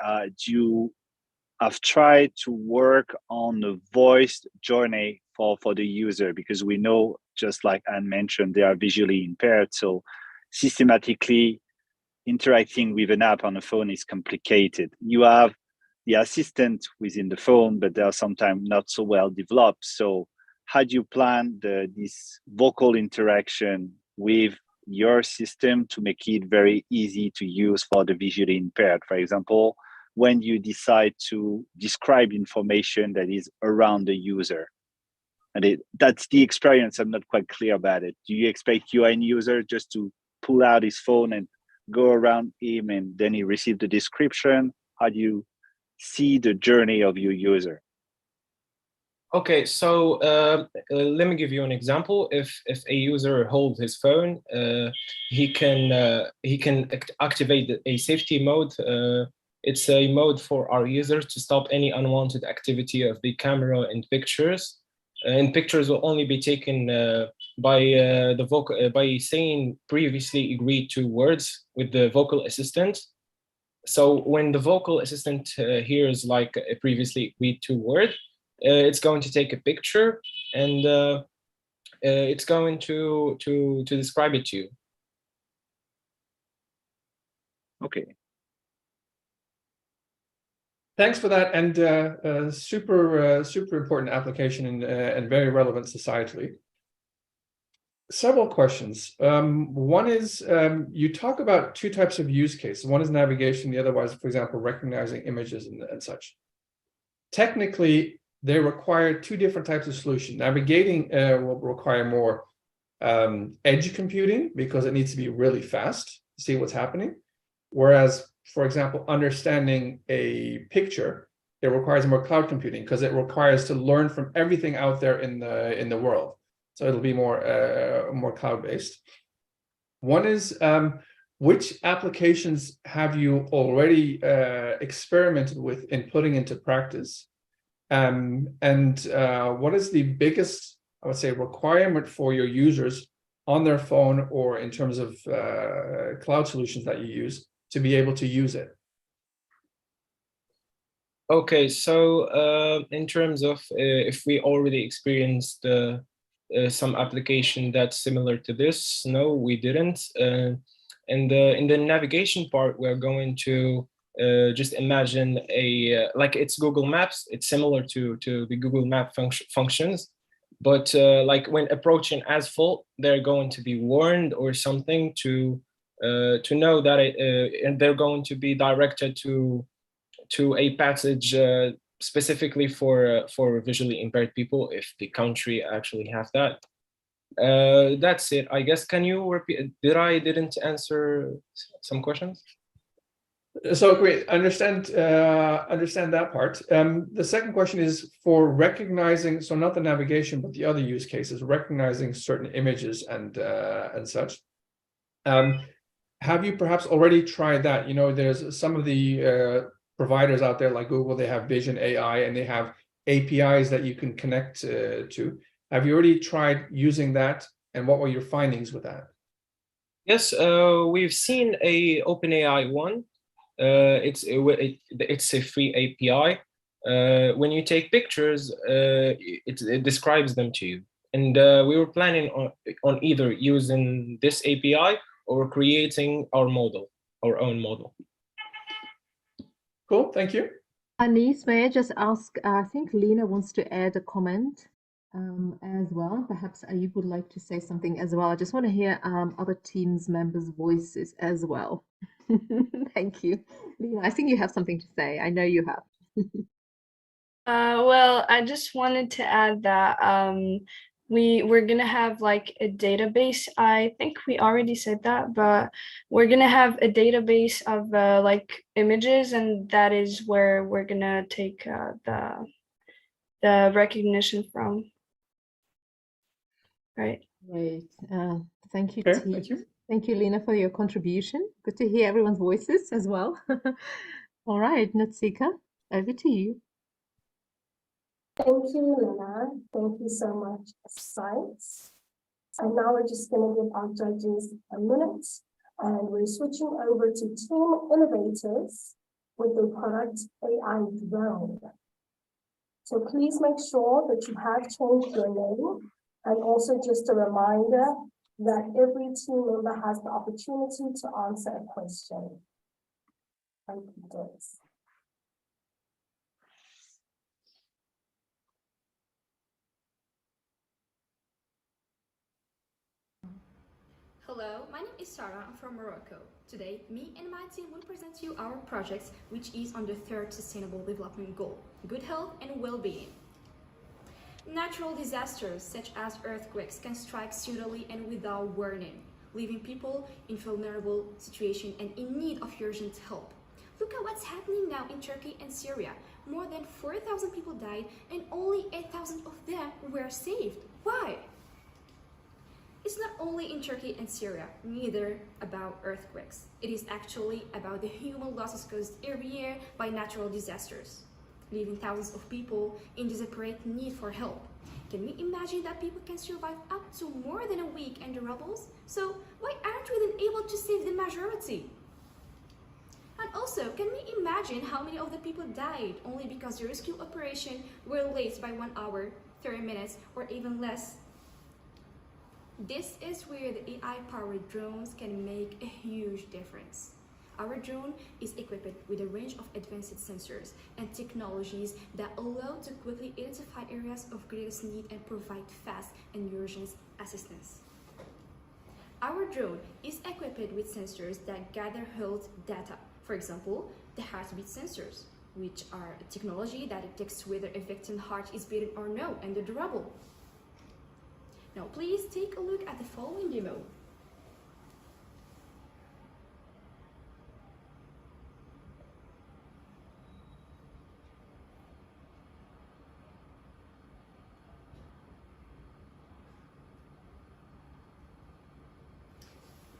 I've tried to work on the voice journey for the user, because we know, just like Anne mentioned, they are visually impaired. So systematically interacting with an app on a phone is complicated. You have the assistant within the phone, but they are sometimes not so well developed. So how do you plan this vocal interaction with your system to make it very easy to use for the visually impaired? For example, when you decide to describe information that is around the user, And that's the experience. I'm not quite clear about it. Do you expect your end user just to pull out his phone and go around him and then he receive the description? How do you see the journey of your user? Okay, so let me give you an example. If a user holds his phone, he can activate a safety mode. It's a mode for our users to stop any unwanted activity of the camera and pictures. And pictures will only be taken by saying previously agreed to words with the vocal assistant. So when the vocal assistant hears like a previously agreed to word, it's going to take a picture and it's going to describe it to you. Okay. Thanks for that, and super important application and very relevant societally. Several questions. One is, you talk about two types of use cases. One is navigation, the other one is, for example, recognizing images and such. Technically, they require two different types of solution. Navigating will require more edge computing because it needs to be really fast to see what's happening. Whereas, for example, understanding a picture, it requires more cloud computing because it requires to learn from everything out there in the world. So it'll be more cloud-based. One is, which applications have you already experimented with in putting into practice? And what is the biggest, I would say, requirement for your users on their phone or in terms of cloud solutions that you use to be able to use it? Okay, so in terms of if we already experienced some application that's similar to this, no, we didn't. And in the navigation part, we're going to just imagine like it's Google Maps. It's similar to the Google Map functions, but like when approaching asphalt, they're going to be warned or something to know that and they're going to be directed to a passage specifically for visually impaired people, if the country actually have that. That's it, I guess. Can you repeat? Didn't answer some questions? So great, understand that part. The second question is for recognizing, so not the navigation, but the other use cases, recognizing certain images and such. Have you perhaps already tried that? You know, there's some of the providers out there like Google, they have Vision AI and they have APIs that you can connect to. Have you already tried using that? And what were your findings with that? Yes, we've seen a OpenAI one. It's a free API. When you take pictures, it describes them to you. And we were planning on either using this API or creating our own model. Cool, thank you. Anis, may I just ask, I think Lena wants to add a comment as well. Perhaps you would like to say something as well. I just want to hear other teams members' voices as well. Thank you. Lena, I think you have something to say. I know you have. Well, I just wanted to add that we're gonna have like a database. I think we already said that, but we're gonna have a database of like images, and that is where we're gonna take the recognition from. Right. Great. Thank you, Okay, team. thank you. Thank you, Lena, for your contribution. Good to hear everyone's voices as well. All right, Natsika, over to you. Thank you, Lena. Thank you so much, Science. And now we're just going to give our judges a minute, and we're switching over to Team Innovators with the product AI Drone. So please make sure that you have changed your name, and also just a reminder that every team member has the opportunity to answer a question. Thank you, Des. Hello, my name is Sarah. I'm from Morocco. Today, me and my team will present to you our project, which is on the third Sustainable Development Goal, good health and well-being. Natural disasters such as earthquakes can strike suddenly and without warning, leaving people in vulnerable situations and in need of urgent help. Look at what's happening now in Turkey and Syria. More than 4,000 people died and only 8,000 of them were saved. Why? It's not only in Turkey and Syria, neither about earthquakes. It is actually about the human losses caused every year by natural disasters, leaving thousands of people in desperate need for help. Can we imagine that people can survive up to more than a week in the rubbles? So why aren't we then able to save the majority? And also, can we imagine how many of the people died only because the rescue operation were late by 1 hour, 30 minutes, or even less? This is where the AI-powered drones can make a huge difference. Our drone is equipped with a range of advanced sensors and technologies that allow to quickly identify areas of greatest need and provide fast and urgent assistance. Our drone is equipped with sensors that gather health data. For example, the heartbeat sensors, which are a technology that detects whether a victim's heart is beating or no under the rubble. Now please take a look at the following demo.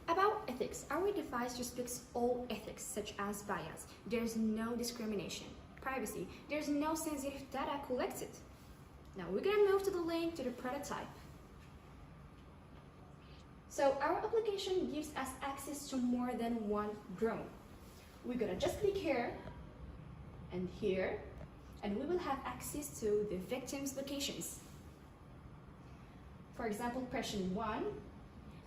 About ethics, our device respects all ethics such as bias. There's no discrimination. Privacy, there's no sensitive data collected. Now we're gonna move to the link to the prototype. So our application gives us access to more than one drone. We're gonna just click here, and we will have access to the victim's locations. For example, question 1,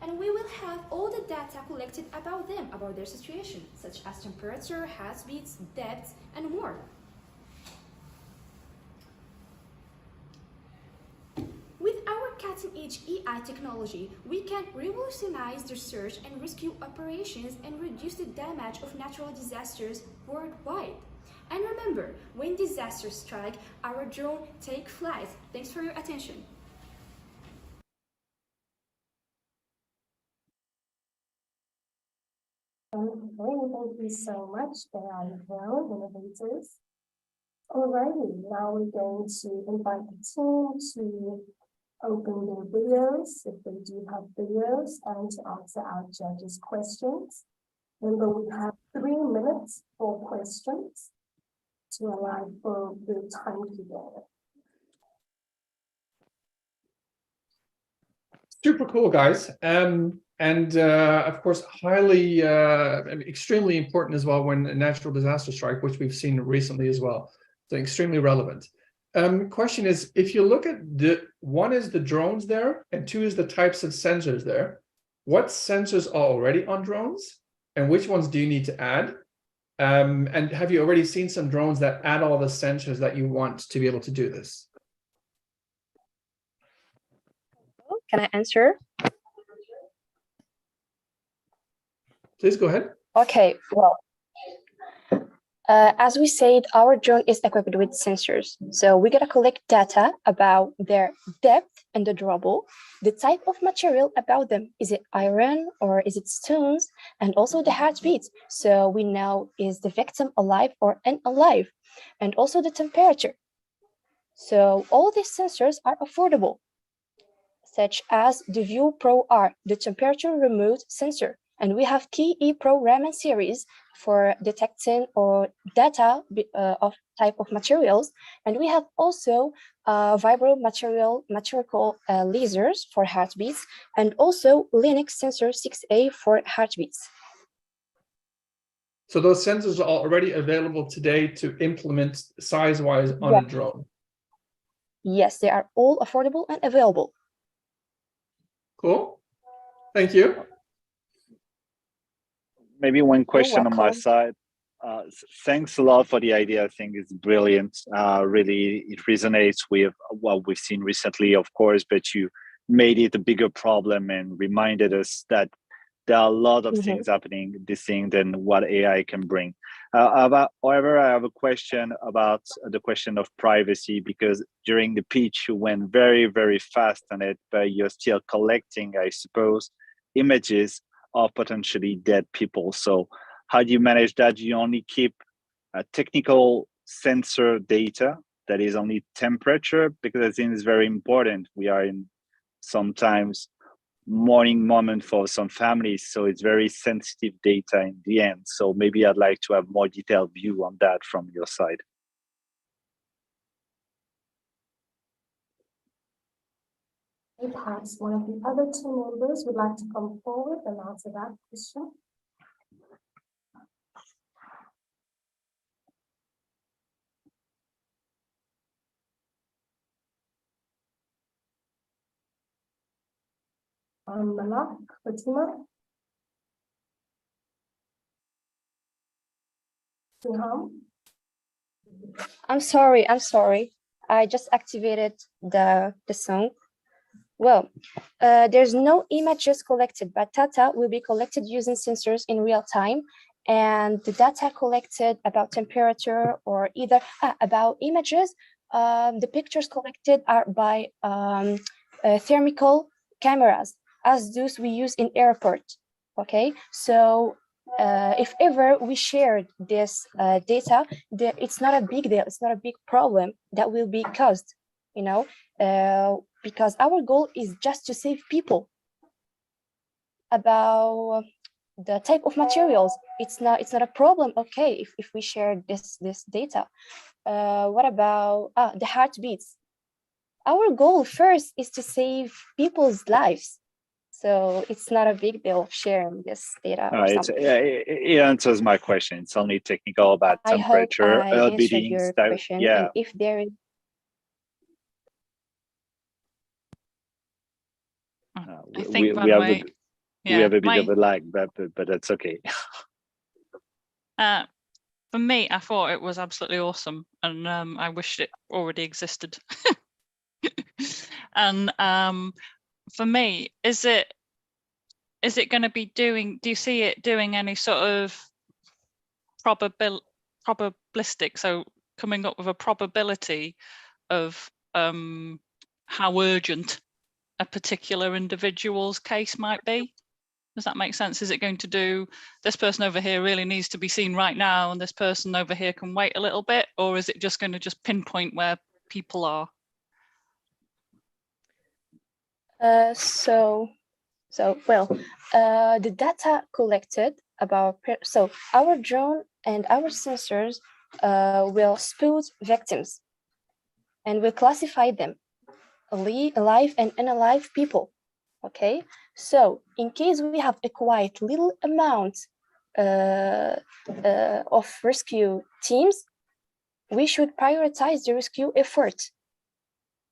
and we will have all the data collected about them, about their situation, such as temperature, heartbeats, depth, and more. With our cutting-edge AI technology, we can revolutionize the search and rescue operations and reduce the damage of natural disasters worldwide. And remember, when disasters strike, our drone take flight. Thanks for your attention. Thank you so much, AI Innovators. Alrighty, now we're going to invite the team to open their videos, if they do have videos, and to answer our judges' questions. Remember, we have 3 minutes for questions to allow for the time together. Super cool, guys. Of course, highly, extremely important as well when a natural disaster strike, which we've seen recently as well. So extremely relevant. Question is, if you look at one is the drones there, and 2 is the types of sensors there. What sensors are already on drones, and which ones do you need to add? And have you already seen some drones that add all the sensors that you want to be able to do this? Can I answer? Please go ahead. Okay, well, as we said, our drone is equipped with sensors. So we're gonna collect data about their depth and the rubble, the type of material about them. Is it iron or is it stones? And also the heartbeat. So we know, is the victim alive or unalive? And also the temperature. So all these sensors are affordable, such as the View Pro R, the temperature remote sensor. And we have Key E Pro Raman series for detecting or data of type of materials. And we have also vibro material lasers for heartbeats, and also Linux sensor 6A for heartbeats. So those sensors are already available today to implement size-wise on a drone? Yes, they are all affordable and available. Cool. Thank you. Maybe one question on my side. Thanks a lot for the idea. I think it's brilliant. Really, it resonates with what we've seen recently, of course, but you made it a bigger problem and reminded us that there are a lot of things happening, distinct than what AI can bring. However, I have a question about the question of privacy, because during the pitch you went very, very fast on it, but you're still collecting, I suppose, images of potentially dead people. So how do you manage that? Do you only keep technical sensor data that is only temperature? Because I think it's very important. We are in sometimes mourning moment for some families, so it's very sensitive data in the end. So maybe I'd like to have more detailed view on that from your side. Perhaps one of the other two members would like to come forward and answer that question. Malak, Fatima. I'm sorry. I just activated the song. Well, there's no images collected, but data will be collected using sensors in real time. And the data collected about temperature or either about images, the pictures collected are by thermal cameras, as those we use in airport. Okay, so if ever we share this data, it's not a big deal. It's not a big problem that will be caused, you know, because our goal is just to save people. About the type of materials, it's not a problem. Okay, if we share this data. What about the heartbeats? Our goal first is to save people's lives. So it's not a big deal of sharing this data. It answers my question. It's only technical about temperature, I hope I answered your question. Yeah. And if there is I think we have a bit of a lag, but that's okay. For me, I thought it was absolutely awesome, and I wished it already existed. And for me, is it going to be doing? Do you see it doing any sort of probabilistic? So coming up with a probability of how urgent a particular individual's case might be? Does that make sense? Is it going to do, this person over here really needs to be seen right now and this person over here can wait a little bit? Or is it just going to just pinpoint where people are? The data collected about, so our drone and our sensors will spot victims and will classify them, alive and unalive people. Okay, so in case we have a quite little amount of rescue teams, we should prioritize the rescue effort.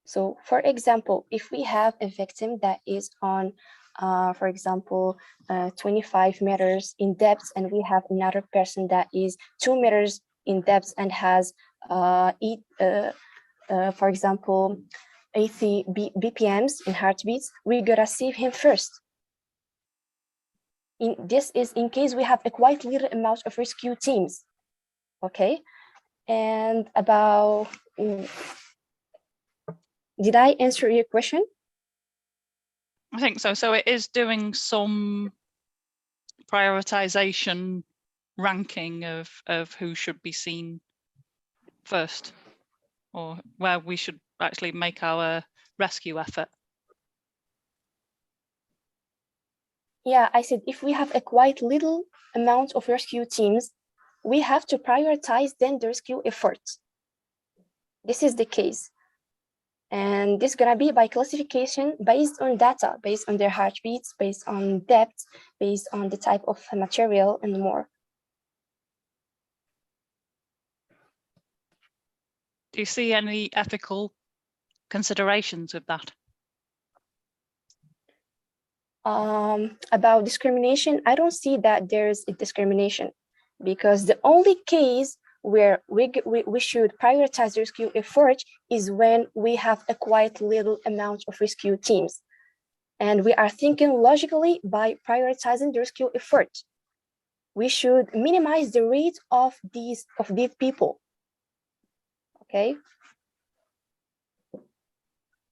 So for example, if we have a victim that is on, for example, 25 meters in depth, and we have another person that is 2 meters in depth and has, for example, 80 BPMs in heartbeats, we gotta save him first. This is in case we have a quite little amount of rescue teams. Okay, and about, did I answer your question? I think so. So it is doing some prioritization ranking of who should be seen first, or where we should actually make our rescue effort. Yeah, I said if we have a quite little amount of rescue teams, we have to prioritize then the rescue effort. This is the case. And this is gonna be by classification based on data, based on their heartbeats, based on depth, based on the type of material and more. Do you see any ethical considerations with that? About discrimination, I don't see that there's a discrimination, because the only case where we should prioritize rescue effort is when we have a quite little amount of rescue teams. And we are thinking logically by prioritizing the rescue effort. We should minimize the rate of these people. Okay.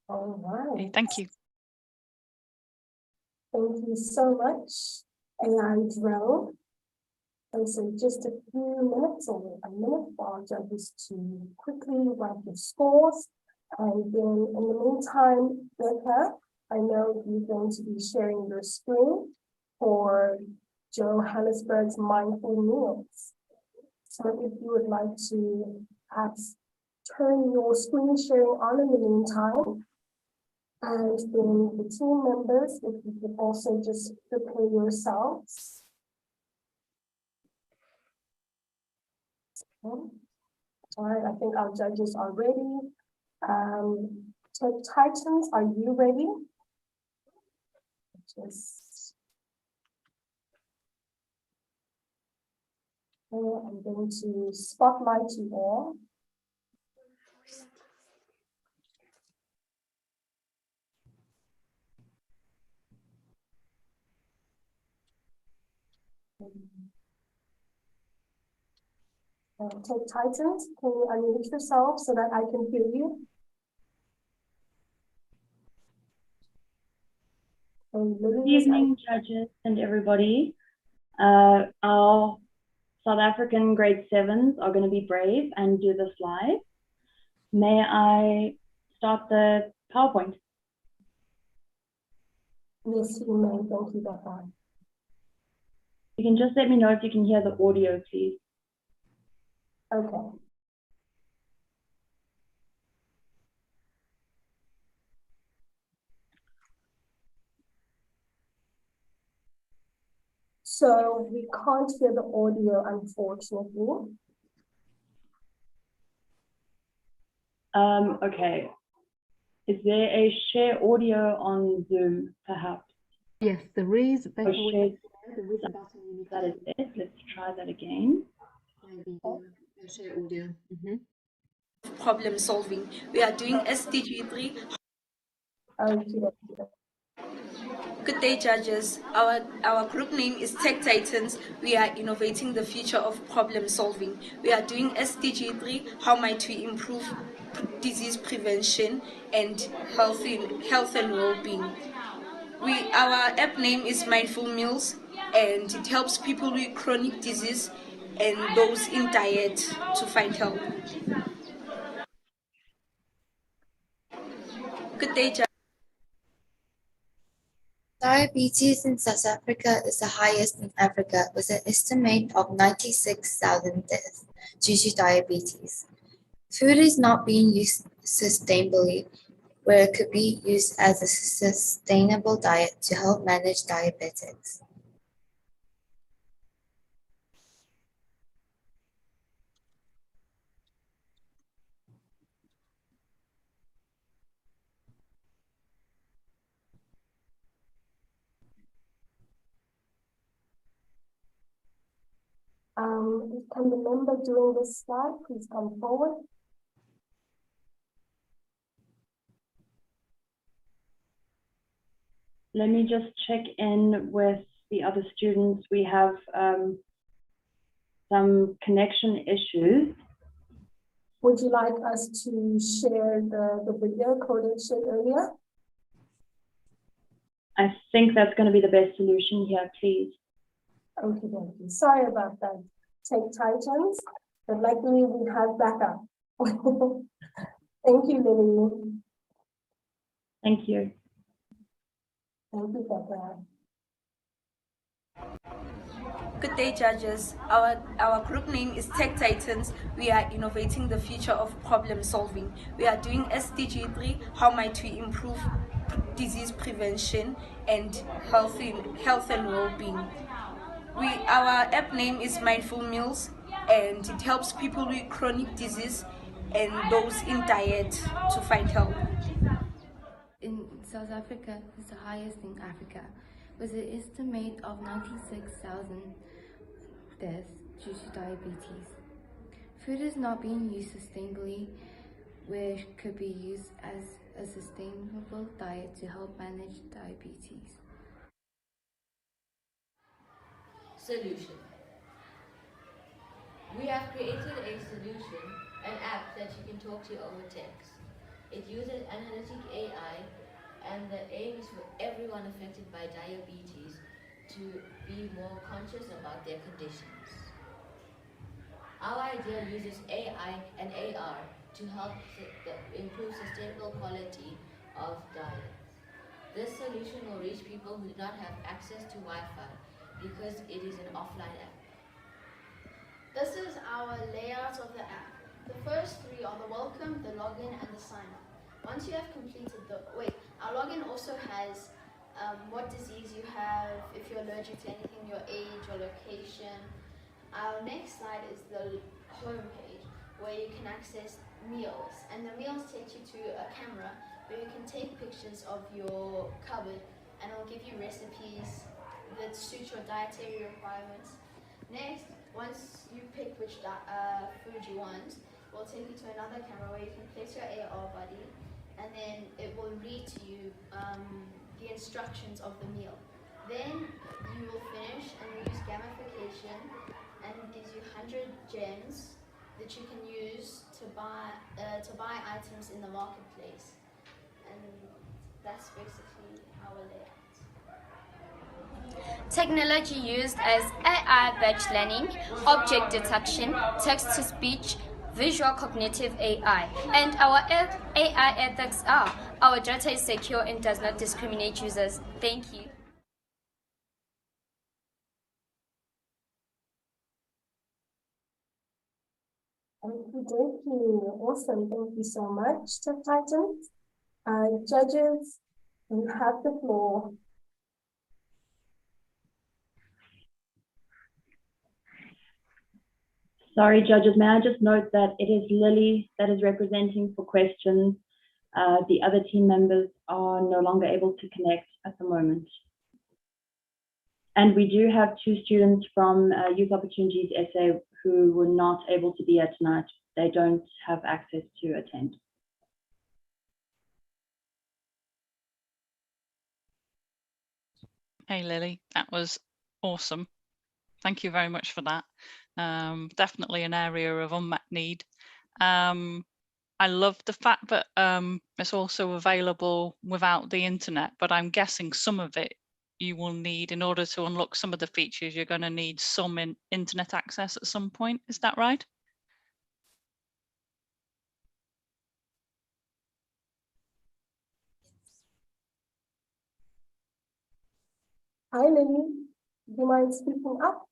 All right. Okay, thank you. Thank you so much, AI Drill. And so just a few minutes or a minute for our judges to quickly write your scores. And then in the meantime, Becca, I know you're going to be sharing your screen for Johannesburg's Mindful Meals. So if you would like to perhaps turn your screen sharing on in the meantime, and then the team members, if you could also just prepare yourselves. Okay. All right, I think our judges are ready. Tech Titans, are you ready? Just, okay, I'm going to spotlight you all. Tech Titans, can you unmute yourself so that I can hear you? Good evening, judges and everybody. Our South African grade 7s are going to be brave and do this live. May I start the PowerPoint? Yes, you may. Thank you, Becca. You can just let me know if you can hear the audio, please. Okay. So we can't hear the audio, unfortunately. Okay. Is there a share audio on Zoom, perhaps? Yes, there is. Or share, that is it. Let's try that again. Share audio. Problem solving. We are doing SDG3. Good day, judges. Our group name is Tech Titans. We are innovating the future of problem solving. We are doing SDG3. How might we improve disease prevention and health and well-being? Our app name is Mindful Meals, and it helps people with chronic disease and those in diet to find help. Good day, judges. Diabetes in South Africa is the highest in Africa, with an estimate of 96,000 deaths due to diabetes. Food is not being used sustainably, where it could be used as a sustainable diet to help manage diabetics. Can the member doing this slide please come forward? Let me just check in with the other students. We have some connection issues. Would you like us to share the video coded shared earlier? I think that's going to be the best solution here, please. Okay, thank you. Sorry about that, Tech Titans, but luckily we have backup. Thank you, Lily. Thank you. Thank you, Becca. Good day, judges. Our group name is Tech Titans. We are innovating the future of problem solving. We are doing SDG3. How might we improve disease prevention and health and well-being? Our app name is Mindful Meals, and it helps people with chronic disease and those in diet to find help. In South Africa is the highest in Africa, with an estimate of 96,000 deaths due to diabetes. Food is not being used sustainably, which could be used as a sustainable diet to help manage diabetes. Solution. We have created a solution, an app that you can talk to over text. It uses analytic AI, and the aim is for everyone affected by diabetes to be more conscious about their conditions. Our idea uses AI and AR to help improve sustainable quality of diet. This solution will reach people who do not have access to Wi-Fi because it is an offline app. This is our layout of the app. The first three are the welcome, the login, and the sign up. Once you have completed our login also has what disease you have, if you're allergic to anything, your age or location. Our next slide is the home page where you can access meals, and the meals take you to a camera where you can take pictures of your cupboard and it will give you recipes that suit your dietary requirements. Next, once you pick which food you want, we'll take you to another camera where you can place your AR buddy, and then it will read to you the instructions of the meal. Then you will finish and use gamification, and it gives you 100 gems that you can use to buy items in the marketplace. And that's basically our layout. Technology used as AI batch learning, object detection, text-to-speech, visual cognitive AI. And our AI ethics are: our data is secure and does not discriminate users. Thank you. Awesome. Thank you so much, Tech Titans. Judges, you have the floor. Sorry, judges, may I just note that it is Lily that is representing for questions. The other team members are no longer able to connect at the moment. And we do have 2 students from Youth Opportunities SA who were not able to be here tonight. They don't have access to attend. Hey Lily, that was awesome. Thank you very much for that. Definitely an area of unmet need. I love the fact that it's also available without the internet, but I'm guessing some of it you will need in order to unlock some of the features. You're going to need some internet access at some point. Is that right? Hi, Lily. Do you mind speaking up?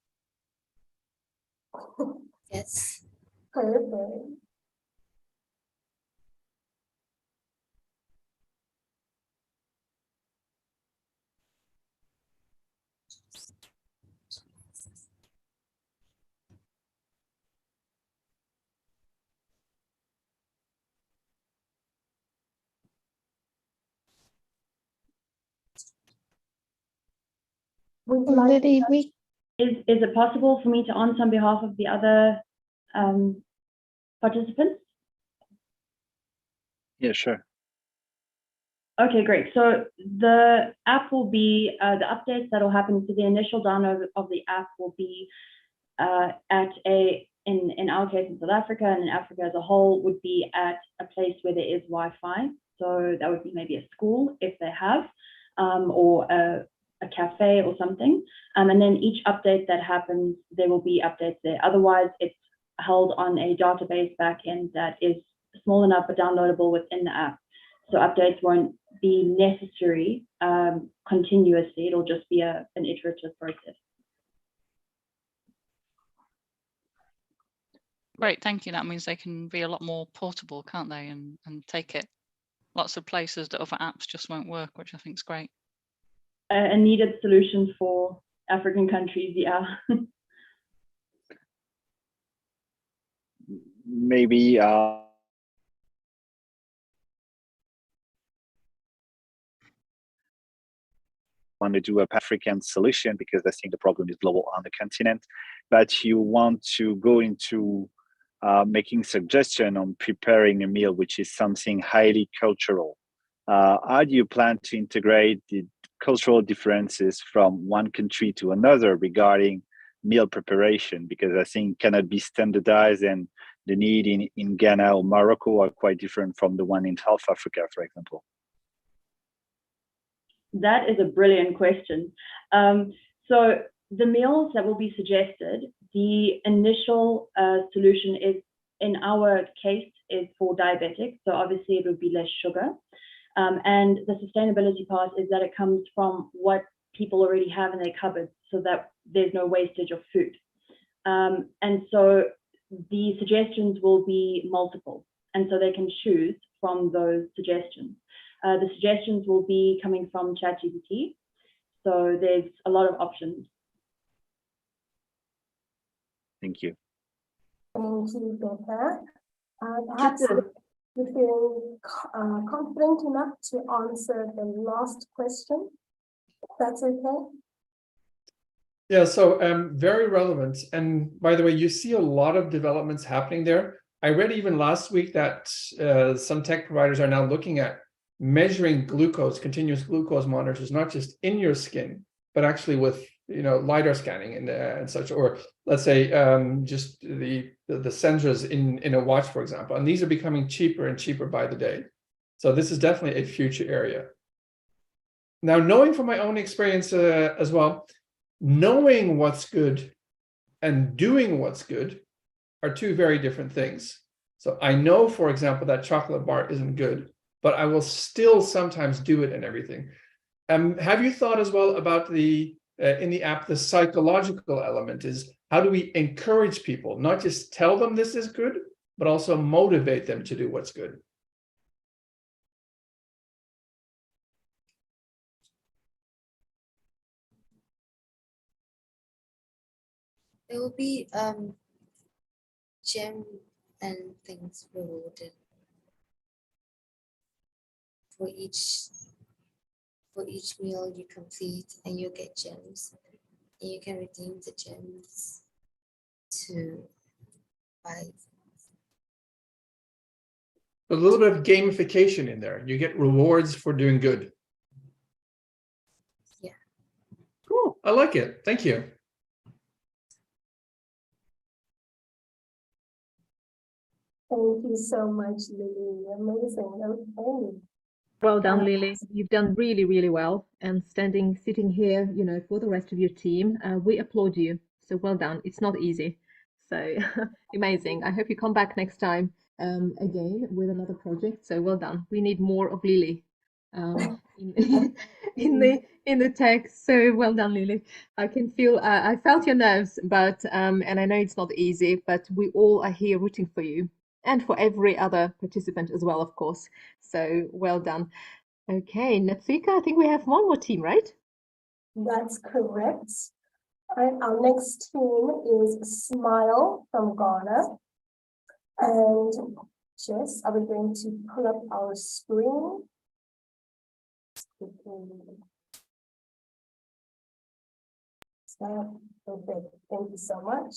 Yes. Perfect. Lily, is it possible for me to answer on behalf of the other participants? Yeah, sure. Okay, great. So the app will be, the updates that will happen to the initial download of the app will be in our case in South Africa and in Africa as a whole, would be at a place where there is Wi-Fi. So that would be maybe a school if they have, or a cafe or something. And then each update that happens, there will be updates there. Otherwise, it's held on a database backend that is small enough but downloadable within the app. So updates won't be necessary continuously. It'll just be an iterative process. Great, thank you. That means they can be a lot more portable, can't they? And take it lots of places that other apps just won't work, which I think is great. A needed solution for African countries, yeah. Maybe want to do a African solution because I think the problem is global on the continent, but you want to go into making suggestion on preparing a meal, which is something highly cultural. How do you plan to integrate the cultural differences from one country to another regarding meal preparation? Because I think cannot be standardized, and the need in Ghana or Morocco are quite different from the one in South Africa, for example. That is a brilliant question. So the meals that will be suggested, the initial solution is, in our case, is for diabetics. So obviously it would be less sugar. And the sustainability part is that it comes from what people already have in their cupboards, so that there's no wastage of food. And so the suggestions will be multiple, and so they can choose from those suggestions. The suggestions will be coming from ChatGPT, so there's a lot of options. Thank you. Thank you, Becca. Perhaps you feel confident enough to answer the last question, if that's okay? Yeah, so very relevant. And by the way, you see a lot of developments happening there. I read even last week that some tech providers are now looking at measuring glucose, continuous glucose monitors, not just in your skin, but actually with LiDAR scanning and such, or let's say just the sensors in a watch, for example. And these are becoming cheaper and cheaper by the day. So this is definitely a future area. Now, knowing from my own experience as well, knowing what's good and doing what's good are two very different things. So I know, for example, that chocolate bar isn't good, but I will still sometimes do it and everything. Have you thought as well about in the app, the psychological element is how do we encourage people, not just tell them this is good, but also motivate them to do what's good? There will be gem and things rewarded for each meal you complete, and you get gems, and you can redeem the gems to buy. A little bit of gamification in there. You get rewards for doing good. Yeah. Cool. I like it. Thank you. Thank you so much, Lily. Amazing. Okay. Well done, Lily. You've done really, really well. And sitting here, for the rest of your team, we applaud you. So well done. It's not easy. So amazing. I hope you come back next time again with another project. So well done. We need more of Lily in the text. So well done, Lily. I can feel. I felt your nerves, but and I know it's not easy. But we all are here rooting for you. And for every other participant as well, of course. So well done. Okay, Natsika, I think we have one more team, right? That's correct. And our next team is Smile from Ghana. And Jess, are we going to pull up our screen? So, perfect. Thank you so much.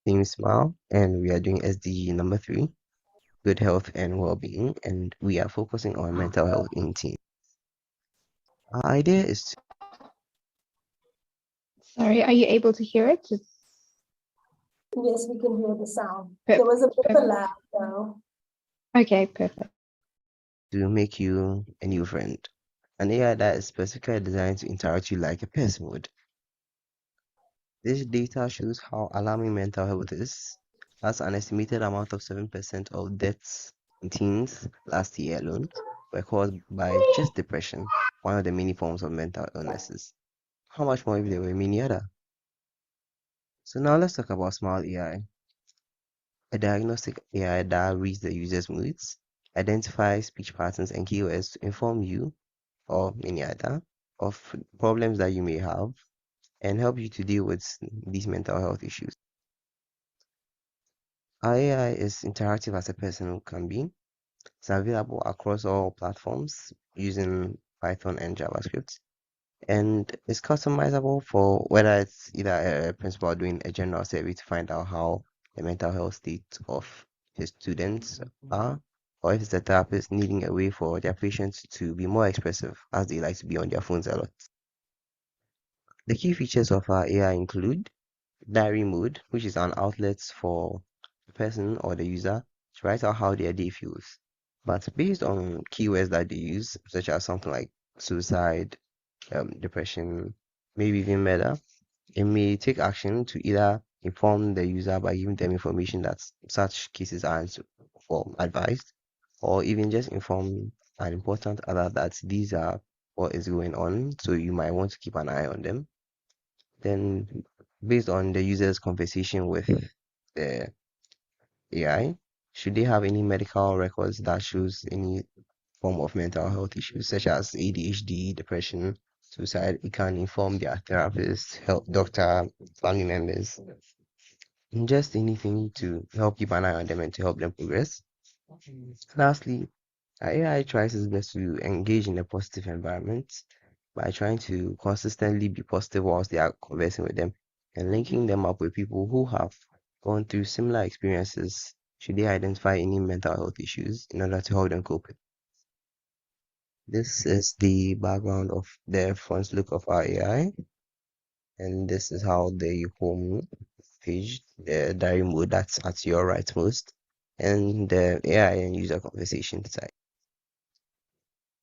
Team Smile, and we are doing SDG number 3, good health and well-being, and we are focusing on mental health in teens. Our idea is to... Sorry, are you able to hear it? Yes, we can hear the sound. There was a bit of a lag, though. Okay, perfect. To make you a new friend, an AI that is specifically designed to interact with you like a person would. This data shows how alarming mental health is, as an estimated amount of 7% of deaths in teens last year alone were caused by just depression, one of the many forms of mental illnesses. How much more if there were many other? So now let's talk about Smile AI, a diagnostic AI that reads the user's moods, identifies speech patterns and keywords to inform you or many other of problems that you may have and help you to deal with these mental health issues. Our AI is interactive as a person can be. It's available across all platforms using Python and JavaScript. and it's customizable for whether it's either a principal doing a general survey to find out how the mental health state of his students are, or if it's a therapist needing a way for their patients to be more expressive as they like to be on their phones a lot. The key features of our AI include diary mode, which is an outlet for the person or the user to write out how their day feels, but based on keywords that they use, such as something like suicide, depression, maybe even murder. It may take action to either inform the user by giving them information that such cases aren't for advised, or even just inform an important other that these are what is going on, so you might want to keep an eye on them. Then, based on the user's conversation with the AI, should they have any medical records that shows any form of mental health issues such as ADHD, depression, suicide, it can inform their therapist, help doctor, family members, and just anything to help keep an eye on them and to help them progress. Lastly, our AI tries its best to engage in a positive environment by trying to consistently be positive whilst they are conversing with them and linking them up with people who have gone through similar experiences should they identify any mental health issues in order to help them cope. This is the background of the front look of our AI, and this is how the home page, the diary mode that's at your rightmost, and the AI and user conversation side.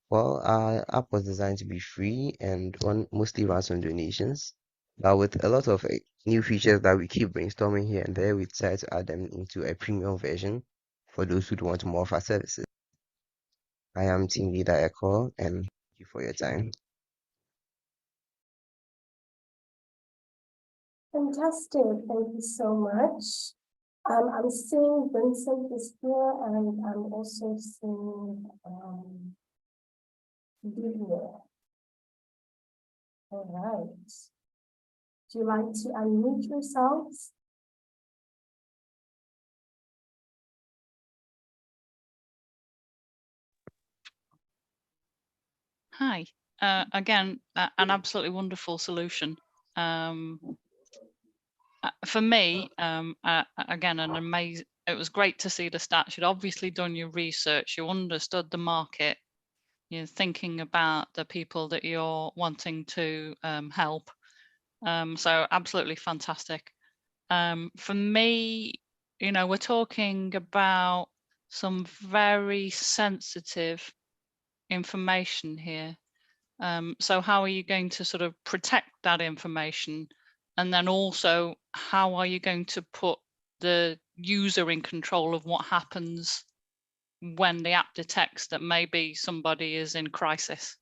Well, our app was designed to be free and mostly runs on donations, but with a lot of new features that we keep brainstorming here and there, we decided to add them into a premium version for those who want more of our services. I am Team Leader Echo, and thank you for your time. Fantastic, thank you so much. I'm seeing Vincent is here, and I'm also seeing Pivio. All right. Do you like to unmute yourselves? Hi. Again, an absolutely wonderful solution. For me, again, an amazing. It was great to see the stats. You'd obviously done your research. You understood the market. You're thinking about the people that you're wanting to help. So absolutely fantastic. For me, you know, we're talking about some very sensitive information here. So how are you going to sort of protect that information? And then also, how are you going to put the user in control of what happens when the app detects that maybe somebody is in crisis?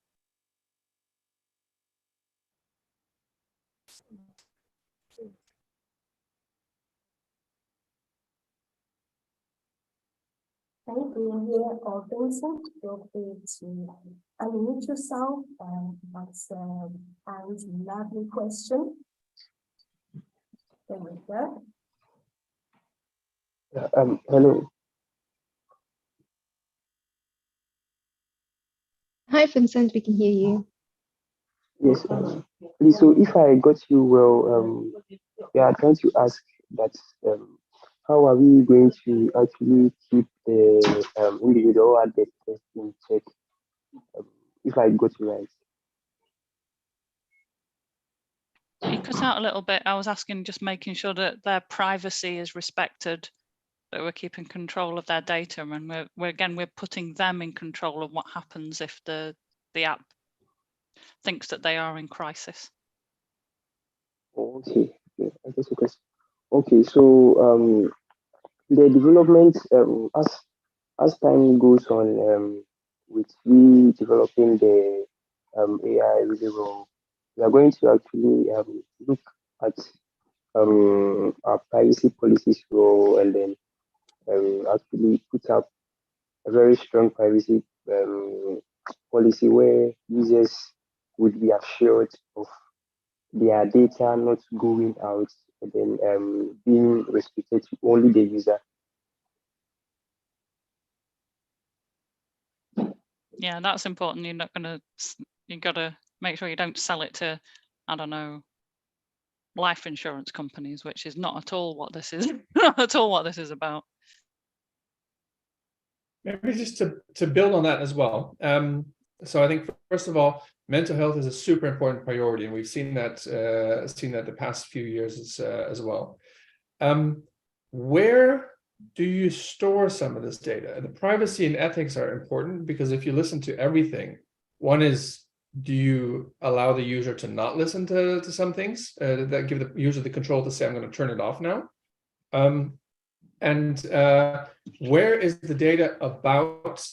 Thank you, here, or Vincent, feel free to unmute yourself and answer Anne's lovely question. There we go. Hello. Hi, Vincent, we can hear you. Yes, please. So if I got you well, we are trying to ask that how are we going to actually keep the individual address in check? If I got you right. You cut out a little bit. I was asking, just making sure that their privacy is respected, that we're keeping control of their data, and we're putting them in control of what happens if the app thinks that they are in crisis. Okay. I guess okay. Okay. So the development as time goes on with we developing the AI really well, we are going to actually look at our privacy policies role and then actually put up a very strong privacy policy where users would be assured of their data not going out and then being restricted to only the user. Yeah, that's important. You're not going to, you got to make sure you don't sell it to, I don't know, life insurance companies, which is not at all what this is, not at all what this is about. Maybe just to build on that as well. So I think first of all, mental health is a super important priority, and we've seen that the past few years as well. Where do you store some of this data? And the privacy and ethics are important, because if you listen to everything, one is, do you allow the user to not listen to some things that give the user the control to say, I'm going to turn it off now? And where is the data about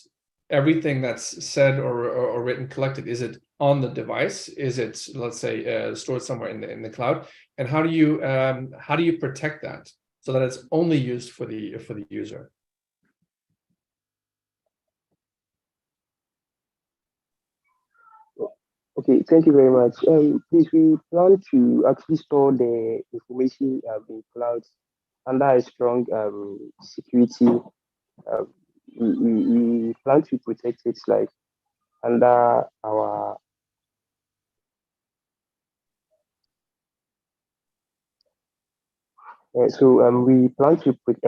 everything that's said or written collected? Is it on the device? Is it, let's say, stored somewhere in the cloud? And how do you protect that so that it's only used for the user? Okay, thank you very much. Please, we plan to actually store the information in clouds under a strong security. We plan to protect it like under our we plan to put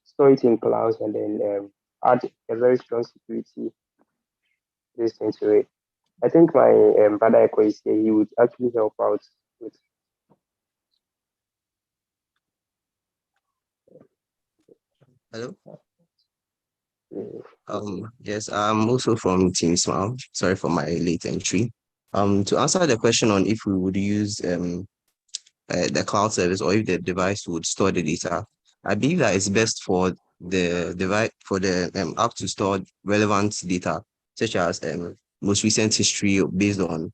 store it in clouds and then add a very strong security this into it. I think my brother Eko is here. He would actually help out with. Hello. Yes, I'm also from Team Smile. Sorry for my late entry. To answer the question on if we would use the cloud service or if the device would store the data, I believe that it's best for the device app to store relevant data, such as most recent history based on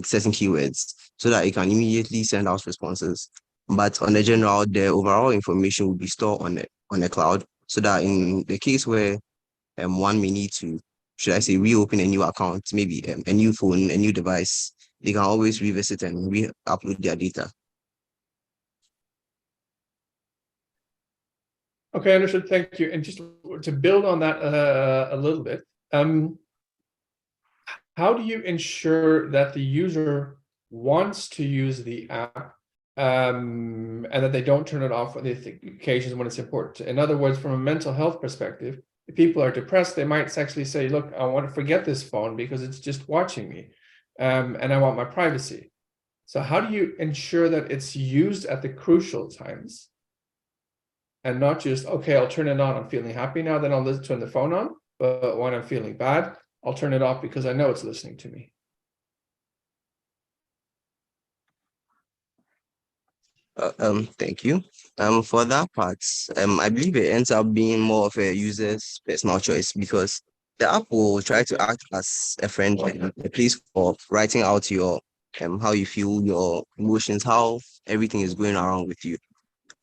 certain keywords, so that it can immediately send out responses. But on the general, the overall information will be stored on the cloud, so that in the case where one may need to, should I say, reopen a new account, maybe a new phone, a new device, they can always revisit and re-upload their data. Okay, understood. Thank you. And just to build on that a little bit, how do you ensure that the user wants to use the app and that they don't turn it off on the occasions when it's important? In other words, from a mental health perspective, if people are depressed, they might actually say, look, I want to forget this phone because it's just watching me and I want my privacy. So how do you ensure that it's used at the crucial times? And not just, okay, I'll turn it on, I'm feeling happy now, then I'll turn the phone on. But when I'm feeling bad, I'll turn it off because I know it's listening to me. Thank you. For that part, I believe it ends up being more of a user's personal choice, because the app will try to act as a friend, a place for writing out your how you feel, your emotions, how everything is going around with you.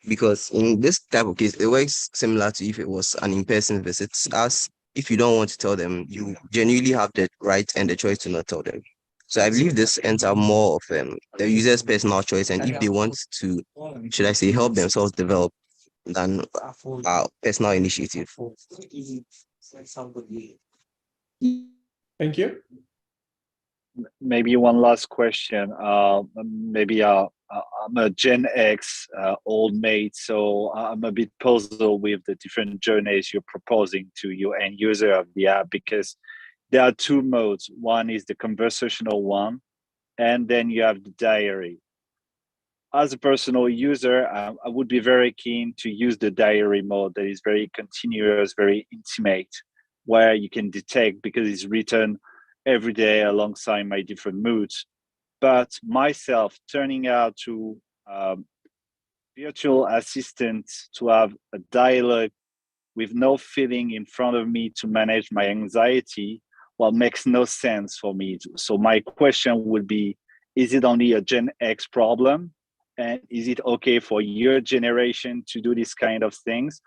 Because in this type of case, it works similar to if it was an in-person visit, as if you don't want to tell them, you genuinely have the right and the choice to not tell them. So I believe this ends up more of the user's personal choice, and if they want to, should I say, help themselves develop, than personal initiative. Thank you. Maybe one last question. Maybe I'm a Gen X old mate, so I'm a bit puzzled with the different journeys you're proposing to your end user of the app, because there are two modes. One is the conversational one, and then you have the diary. As a personal user, I would be very keen to use the diary mode that is very continuous, very intimate, where you can detect, because it's written every day alongside my different moods. But myself turning out to virtual assistant to have a dialogue with no feeling in front of me to manage my anxiety, well, makes no sense for me. So my question would be, is it only a Gen X problem? And is it okay for your generation to do this kind of things?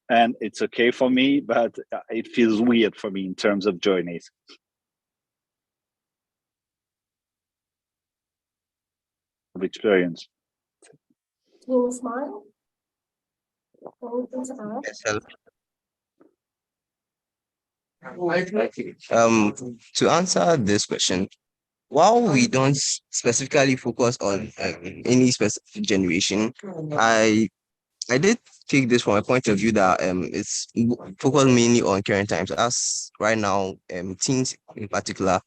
And it's okay for me, but it feels weird for me in terms of journeys. Of experience. Team Smile? To answer this question, while we don't specifically focus on any specific generation, I I did take this from a point of view that it's focused mainly on current times, as right now teens in particular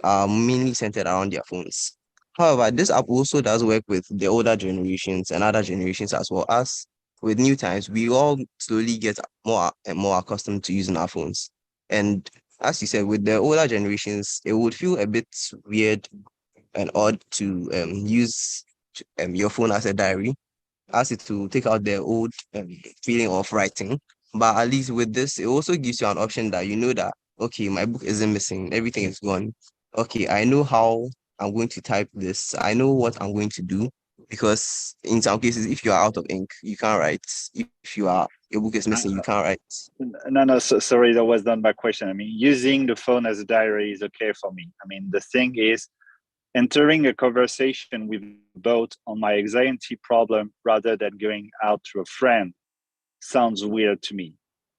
are mainly centered around their phones. However, this app also does work with the older generations and other generations as well. As with new times, we all slowly get more and more accustomed to using our phones. And as you said, with the older generations, it would feel a bit weird and odd to use your phone as a diary, ask it to take out the old feeling of writing. But at least with this, it also gives you an option that you know that, okay, my book isn't missing, everything is gone. Okay, I know how I'm going to type this, I know what I'm going to do. Because in some cases, if you are out of ink, you can't write. If your book is missing, you can't write. No, sorry, that was not my question. I mean, using the phone as a diary is okay for me. I mean, the thing is, entering a conversation with both on my anxiety problem rather than going out to a friend sounds weird to me.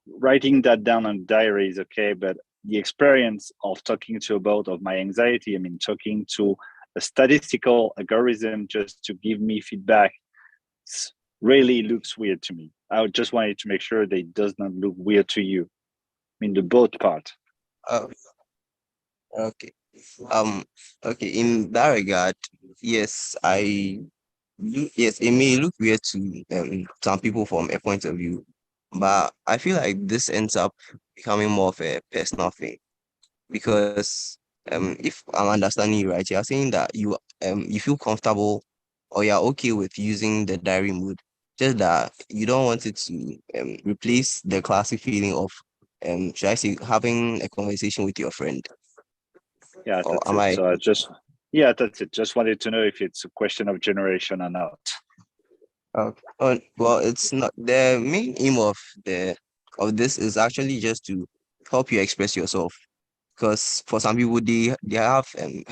Writing that down on diary is okay, but the experience of talking to a bot of my anxiety, I mean, talking to a statistical algorithm just to give me feedback, really looks weird to me. I just wanted to make sure that it does not look weird to you. I mean, the bot part. Oh, okay. Okay, in that regard, yes, yes, it may look weird to some people from a point of view, but I feel like this ends up becoming more of a personal thing because if I'm understanding you right, you're saying that you feel comfortable or you're okay with using the diary mode, just that you don't want it to replace the classic feeling of should I say having a conversation with your friend. Yeah, Or that's am it. I? So that's it. Just wanted to know if it's a question of generation or not. Okay. Well, it's not the main aim of this is actually just to help you express yourself. Because for some people, they have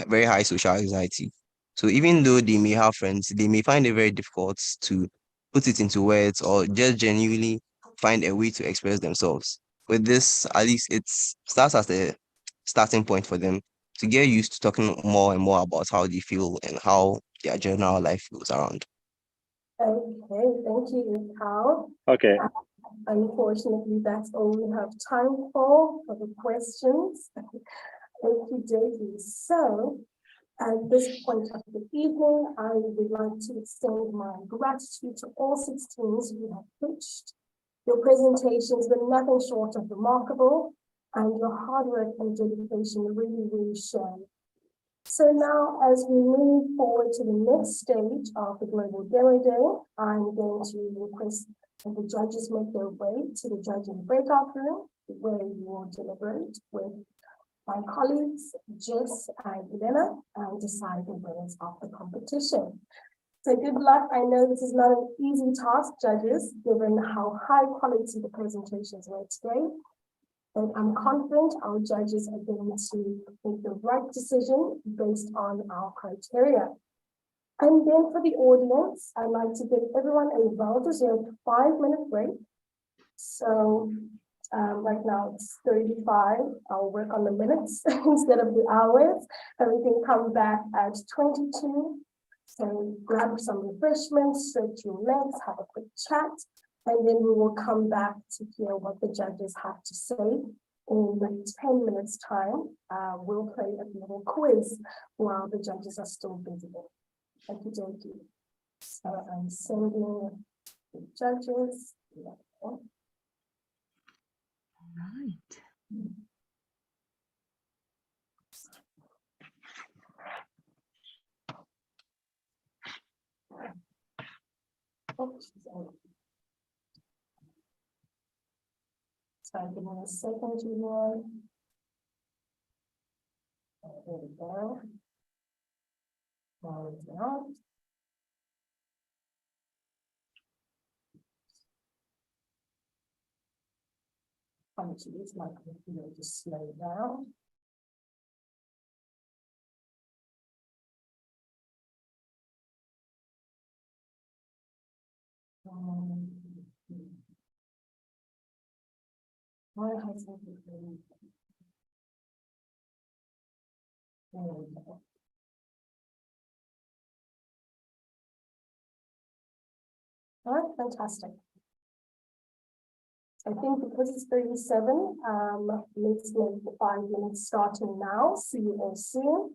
very high social anxiety. So even though they may have friends, they may find it very difficult to put it into words or just genuinely find a way to express themselves. With this, at least it starts as a starting point for them to get used to talking more and more about how they feel and how their general life goes around. Okay, thank you, Carl. Okay. Unfortunately, that's all we have time for the questions. Okie dokie. So, at this point of the evening, I would like to extend my gratitude to all 16s who have pitched. Your presentations were nothing short of remarkable, and your hard work and dedication really shone. So now, as we move forward to the next stage of the Global Demo Day, I'm going to request that the judges make their way to the judging breakout room, where you will deliberate with my colleagues, Jess and Elena, and decide the winners of the competition. So good luck. I know this is not an easy task, judges, given how high quality the presentations were today. But I'm confident our judges are going to make the right decision based on our criteria. And then for the audience, I'd like to give everyone a well-deserved 5-minute break. So right now it's 35. I'll work on the minutes instead of the hours. And we can come back at 22. So grab some refreshments, stretch your legs, have a quick chat, and then we will come back to hear what the judges have to say. In 10 minutes time, we'll play a little quiz while the judges are still busy. Thank you. So I'm sending the judges. Right. So give me a second, Julian. There we go. Now it's out. Apologies, my computer just slowed down. Why hasn't it been? There we go. All right, fantastic. I think because it's 37, let's make the 5 minutes starting now. See you all soon.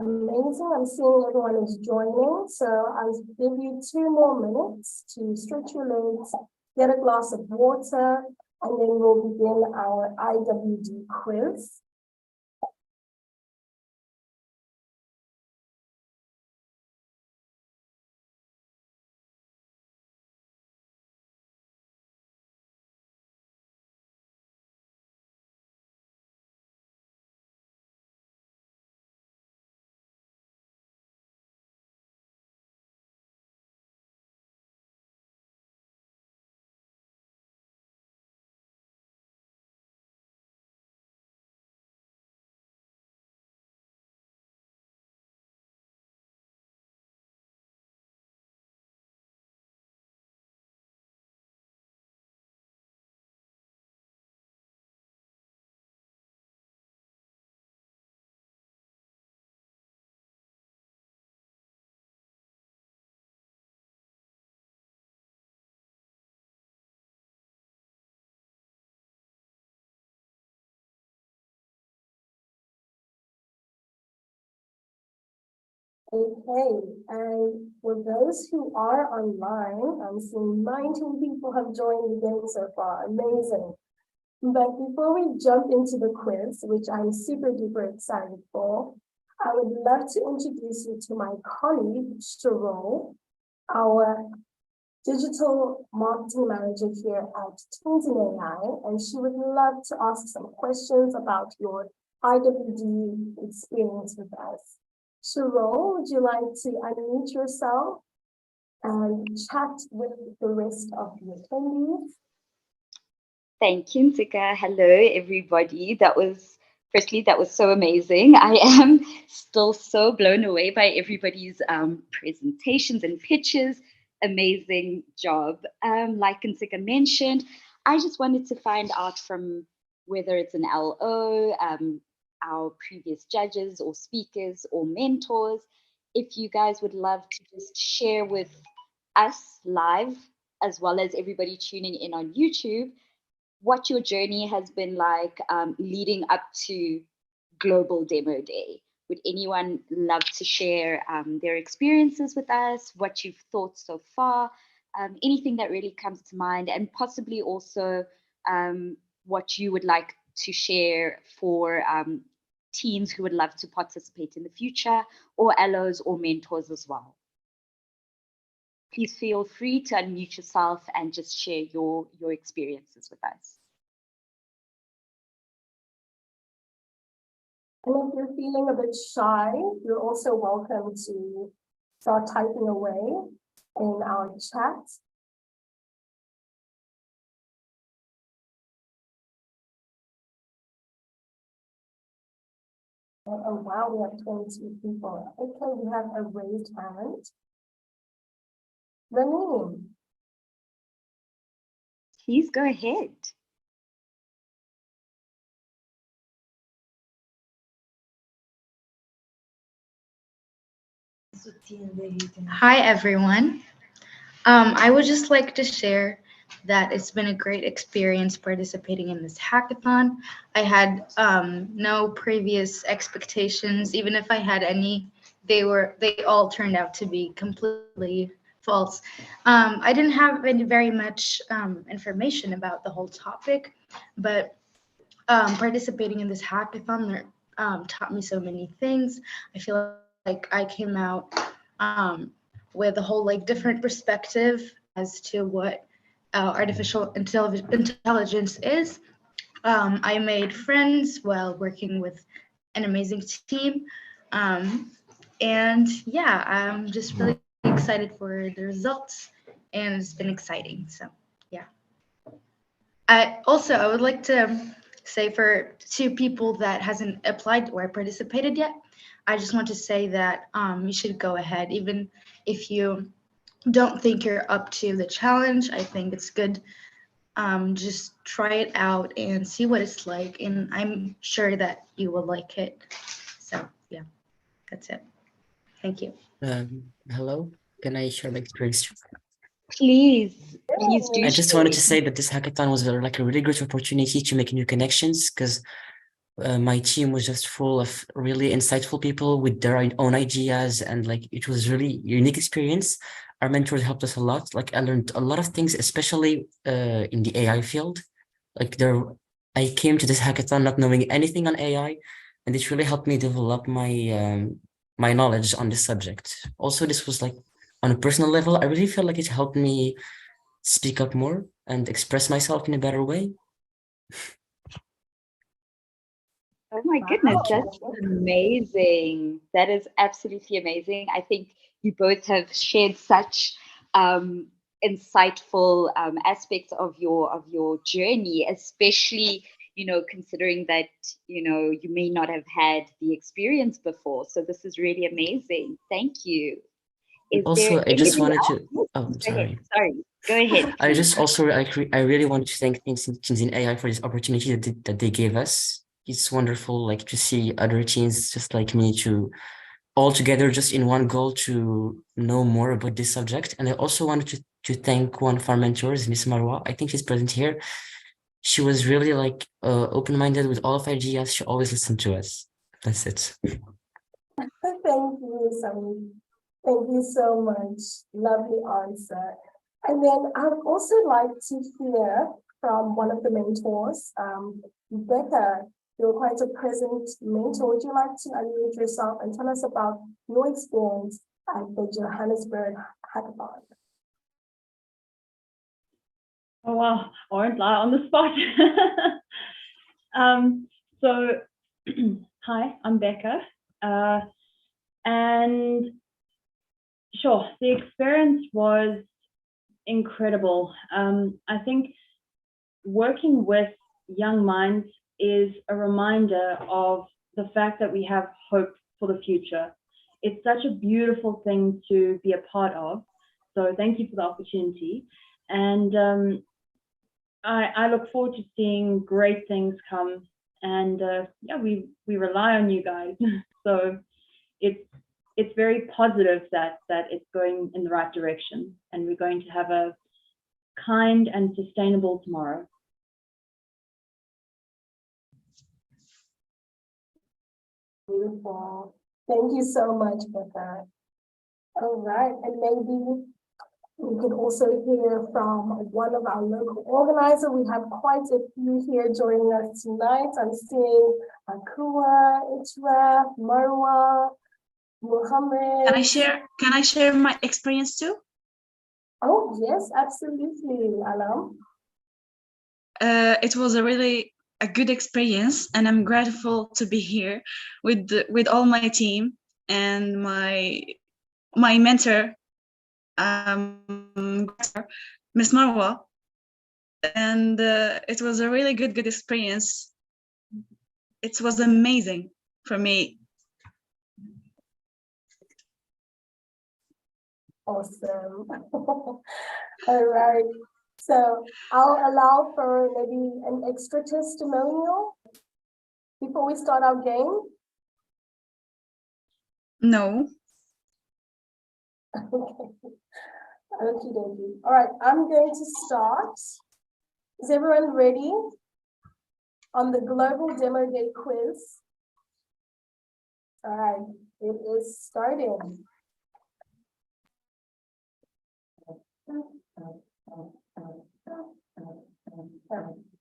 Amazing. I'm seeing everyone is joining. So I'll give you 2 more minutes to stretch your legs, get a glass of water, and then we'll begin our IWD quiz. Okay, and for those who are online, I'm seeing 19 people have joined the game so far. Amazing. But before we jump into the quiz, which I'm super duper excited for, I would love to introduce you to my colleague, Cheryl, our digital marketing manager here at Tools AI, and she would love to ask some questions about your IWD experience with us. Cheryl, would you like to unmute yourself and chat with the rest of the attendees? Thank you, Ntika. Hello, everybody. Firstly, that was so amazing. I am still so blown away by everybody's presentations and pitches. Amazing job. Like Ntika mentioned, I just wanted to find out from whether it's an LO, our previous judges or speakers or mentors, if you guys would love to just share with us live, as well as everybody tuning in on YouTube, what your journey has been like leading up to Global Demo Day. Would anyone love to share their experiences with us, what you've thought so far, anything that really comes to mind, and possibly also what you would like to share for teens who would love to participate in the future, or LOs or mentors as well. Please feel free to unmute yourself and just share your experiences with us. And if you're feeling a bit shy, you're also welcome to start typing away in our chat. Oh wow, we have 22 people. Okay, we have a raised hand. Ramin. Please go ahead. Hi, everyone. I would just like to share that it's been a great experience participating in this hackathon. I had no previous expectations. Even if I had any, they all turned out to be completely false. I didn't have very much information about the whole topic, but participating in this hackathon taught me so many things. I feel like I came out with a whole different perspective as to what artificial intelligence is. I made friends while working with an amazing team. And yeah, I'm just really excited for the results, and it's been exciting. So yeah. I would like to say for two people that hasn't applied or participated yet, I just want to say that you should go ahead, even if you don't think you're up to the challenge. I think it's good. Just try it out and see what it's like, and I'm sure that you will like it. So yeah, that's it. Thank you. Hello, can I share my experience? Please do. I just wanted to say that this hackathon was a really great opportunity to make new connections, because my team was just full of really insightful people with their own ideas, and it was really unique experience. Our mentors helped us a lot. I learned a lot of things, especially in the AI field. I came to this hackathon not knowing anything on AI, and it really helped me develop my my knowledge on this subject. Also, this was on a personal level, I really felt like it helped me speak up more and express myself in a better way. Oh my goodness, that's amazing. That is absolutely amazing. I think you both have shared such insightful aspects of your journey, especially, considering that, you may not have had the experience before. So this is really amazing. Thank you. Also, I just wanted to, Sorry, go ahead. I really wanted to thank Teens in AI for this opportunity that they gave us. It's wonderful, to see other teens just like me to all together just in one goal to know more about this subject. And I also wanted to thank one of our mentors, Miss Marwa. I think she's present here. She was really open-minded with all of our ideas. She always listened to us. That's it. Thank you Sunny. Thank you so much. Lovely answer. And then I would also like to hear from one of the mentors, Becca. You're quite a present mentor. Would you like to unmute yourself and tell us about your experience at the Johannesburg Hackathon? Oh wow, I won't lie, on the spot. Hi, I'm Becca. And sure, the experience was incredible. I think working with young minds is a reminder of the fact that we have hope for the future. It's such a beautiful thing to be a part of. So thank you for the opportunity. And I look forward to seeing great things come. And yeah, we rely on you guys. So it's very positive that it's going in the right direction, and we're going to have a kind and sustainable tomorrow. Beautiful. Thank you so much for that. All right, and maybe we can also hear from one of our local organizers. We have quite a few here joining us tonight. I'm seeing Akua, Itra, Marwa, Muhammad. Can I share my experience too? Oh yes, absolutely, Alam. It was a good experience, and I'm grateful to be here with all my team and my mentor, Miss Marwa, and it was a really good experience. It was amazing for me. Awesome. All right. So I'll allow for maybe an extra testimonial before we start our game. No. Okay. Okie dokie. All right, I'm going to start. Is everyone ready on the Global Demo Day quiz? All right, it is starting.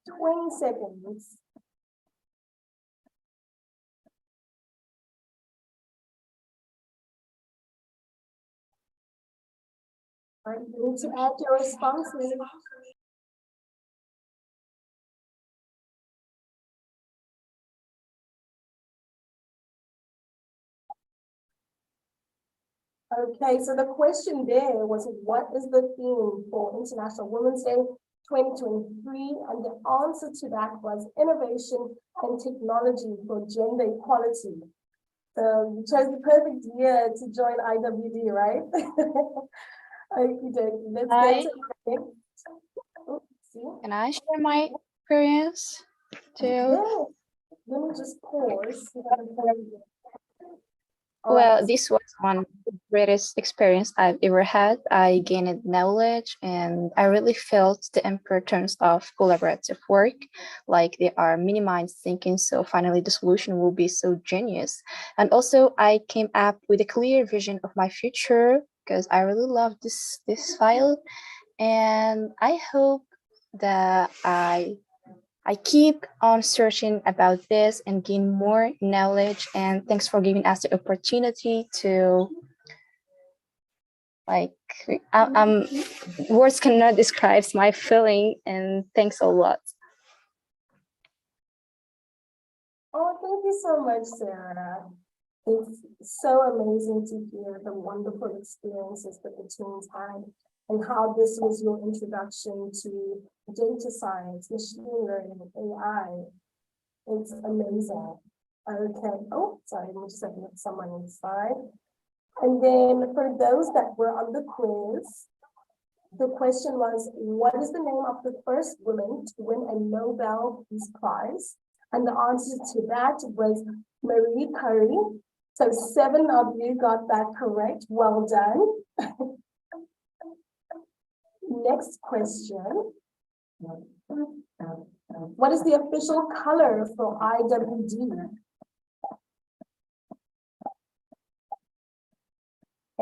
20 seconds. All right, you need to add your responses. Okay, so the question there was, what is the theme for International Women's Day 2023? And the answer to that was innovation and technology for gender equality. So you chose the perfect year to join IWD, right? Okay, let's Hi. get to it. Can I share my experience too? Yeah. Let me just pause. Well, this was one of the greatest experience I've ever had. I gained knowledge and I really felt the importance of collaborative work, like they are minimized thinking. So finally the solution will be so genius. And also I came up with a clear vision of my future because I really love this file. And I hope that I keep on searching about this and gain more knowledge. And thanks for giving us the opportunity to, words cannot describe my feeling, and thanks a lot. Oh, thank you so much, Sarah. It's so amazing to hear the wonderful experiences that the teams had and how this was your introduction to data science, machine learning, AI. It's amazing. Okay. Oh, sorry, I'm just looking at someone inside. And then for those that were on the quiz, the question was, what is the name of the first woman to win a Nobel Peace Prize? And the answer to that was Marie Curie. So 7 of you got that correct. Well done. Next question. What is the official color for IWD?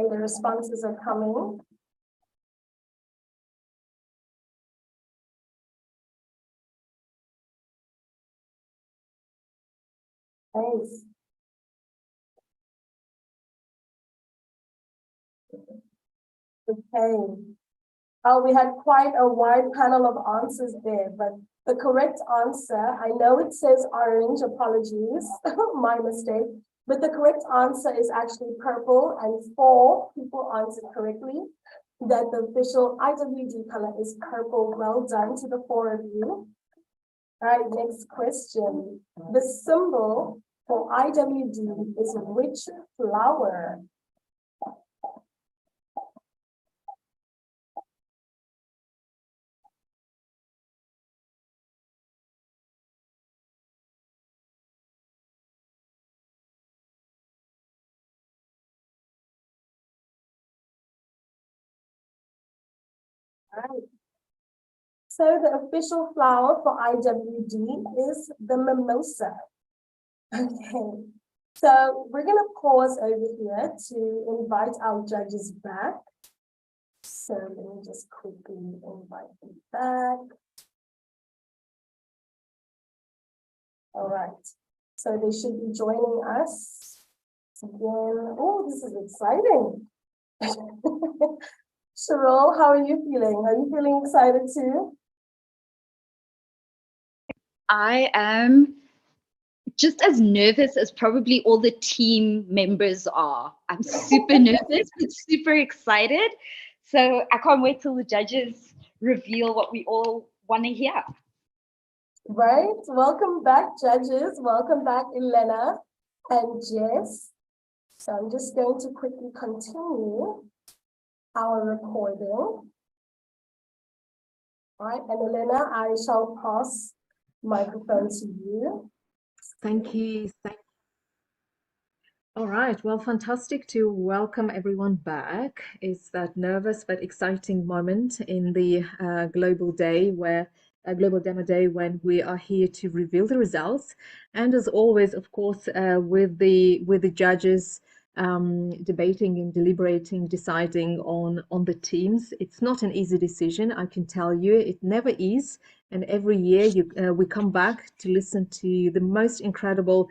Okay, the responses are coming. Nice. Okay. Oh, we had quite a wide panel of answers there, but the correct answer, I know it says orange, apologies, my mistake, but the correct answer is actually purple, and 4 people answered correctly that the official IWD color is purple. Well done to the 4 of you. All right, next question. The symbol for IWD is which flower? All right. So the official flower for IWD is the mimosa. Okay. So we're going to pause over here to invite our judges back. So let me just quickly invite them back. All right. So they should be joining us again. Oh, this is exciting. Cheryl, how are you feeling? Are you feeling excited too? I am just as nervous as probably all the team members are. I'm super nervous, but super excited. So I can't wait till the judges reveal what we all want to hear. Right. Welcome back, judges. Welcome back, Elena and Jess. So I'm just going to quickly continue our recording. All right, and Elena, I shall pass microphone to you. Thank you. All right, well, fantastic to welcome everyone back. It's that nervous but exciting moment in the Global Demo Day when we are here to reveal the results. And as always, of course, with the judges debating and deliberating, deciding on the teams. It's not an easy decision, I can tell you. It never is. And every year we come back to listen to the most incredible,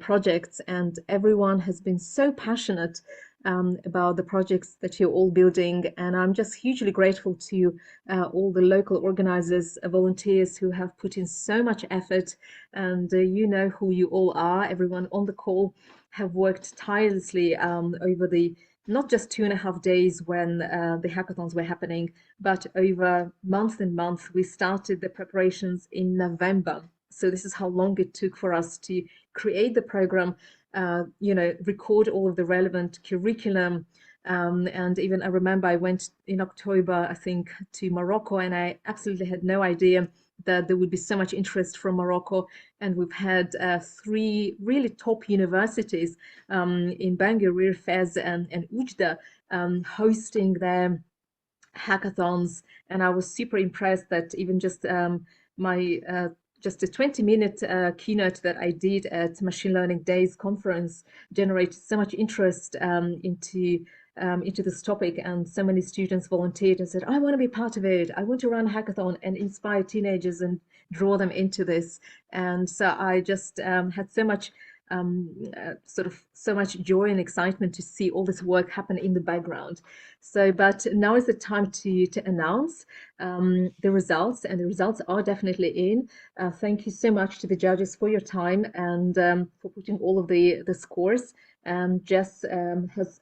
projects, and everyone has been so passionate about the projects that you're all building. And I'm just hugely grateful to all the local organizers, volunteers who have put in so much effort. And you know who you all are. Everyone on the call have worked tirelessly over the not just 2.5 days when the hackathons were happening, but over months and months. We started the preparations in November. So this is how long it took for us to create the program, record all of the relevant curriculum. And even I remember I went in October, I think, to Morocco, and I absolutely had no idea that there would be so much interest from Morocco. And we've had 3 really top universities in Bangor, Fez and Oujda hosting their hackathons. And I was super impressed that even just just a 20-minute keynote that I did at Machine Learning Days conference generated so much interest into this topic, and so many students volunteered and said, I want to be part of it. I want to run a hackathon and inspire teenagers and draw them into this. And so I just had so much so much joy and excitement to see all this work happen in the background. So, but now is the time to announce the results, and the results are definitely in. Thank you so much to the judges for your time and for putting all of the scores. Jess has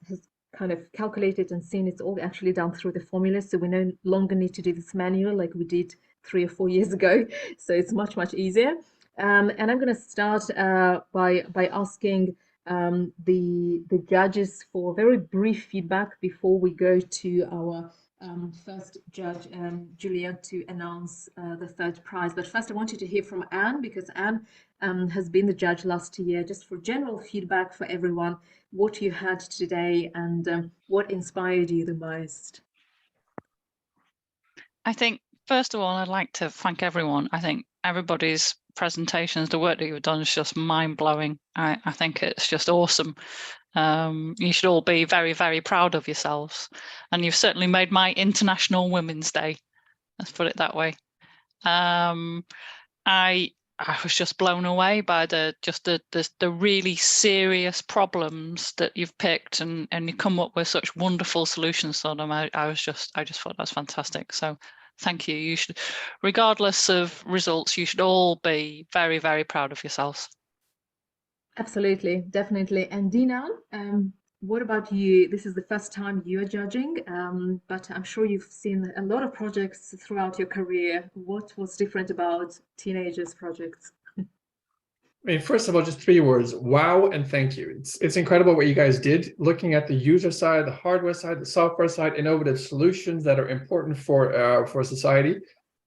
kind of calculated and seen it's all actually done through the formula, so we no longer need to do this manual like we did 3 or 4 years ago. So it's much easier. And I'm going to start by asking the judges for very brief feedback before we go to our first judge, Julia, to announce the 3rd prize. But first I wanted to hear from Anne, because Anne has been the judge last year, just for general feedback for everyone, what you had today and what inspired you the most. I think, first of all, I'd like to thank everyone. I think everybody's presentations. The work that you've done is just mind-blowing. I think it's just awesome. You should all be very, very proud of yourselves. And you've certainly made my International Women's Day. Let's put it that way. I was just blown away by the really serious problems that you've picked, and you come up with such wonderful solutions for them. I just thought that was fantastic. So thank you. You should, regardless of results, you should all be very, very proud of yourselves. Absolutely, definitely. And Dina, what about you? This is the first time you are judging, but I'm sure you've seen a lot of projects throughout your career. What was different about teenagers' projects? I mean, first of all, just 3 words: wow and thank you. It's incredible what you guys did, looking at the user side, the hardware side, the software side, innovative solutions that are important for society.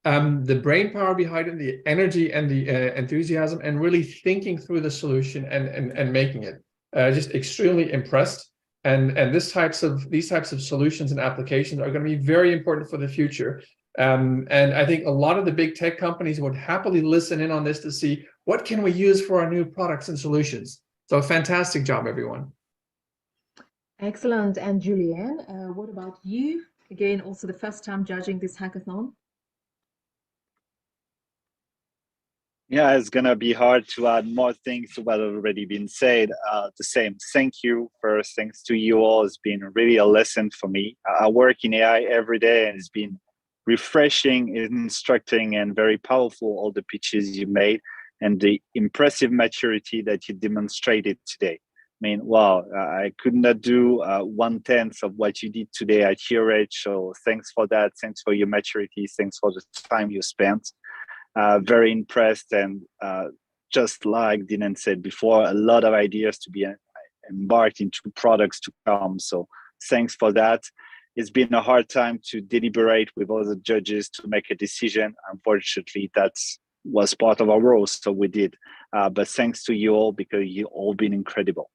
The brain power behind it, the energy and the enthusiasm, and really thinking through the solution and making it. Just extremely impressed. And these types of solutions and applications are going to be very important for the future. And I think a lot of the big tech companies would happily listen in on this to see what can we use for our new products and solutions. So fantastic job, everyone. Excellent. And Julianne, what about you? Again, also the first time judging this hackathon. Yeah, it's gonna be hard to add more things to what already been said. The same. Thank you first. Thanks to you all. It's been really a lesson for me. I work in AI every day, and it's been refreshing, instructing, and very powerful. All the pitches you made and the impressive maturity that you demonstrated today. I mean, wow! I could not do 1/10 of what you did today at your age. So thanks for that. Thanks for your maturity. Thanks for the time you spent. Very impressed, and just like Dinan said before, a lot of ideas to be embarked into products to come. So thanks for that. It's been a hard time to deliberate with other judges to make a decision. Unfortunately, that was part of our role, so we did. But thanks to you all, because you all been incredible.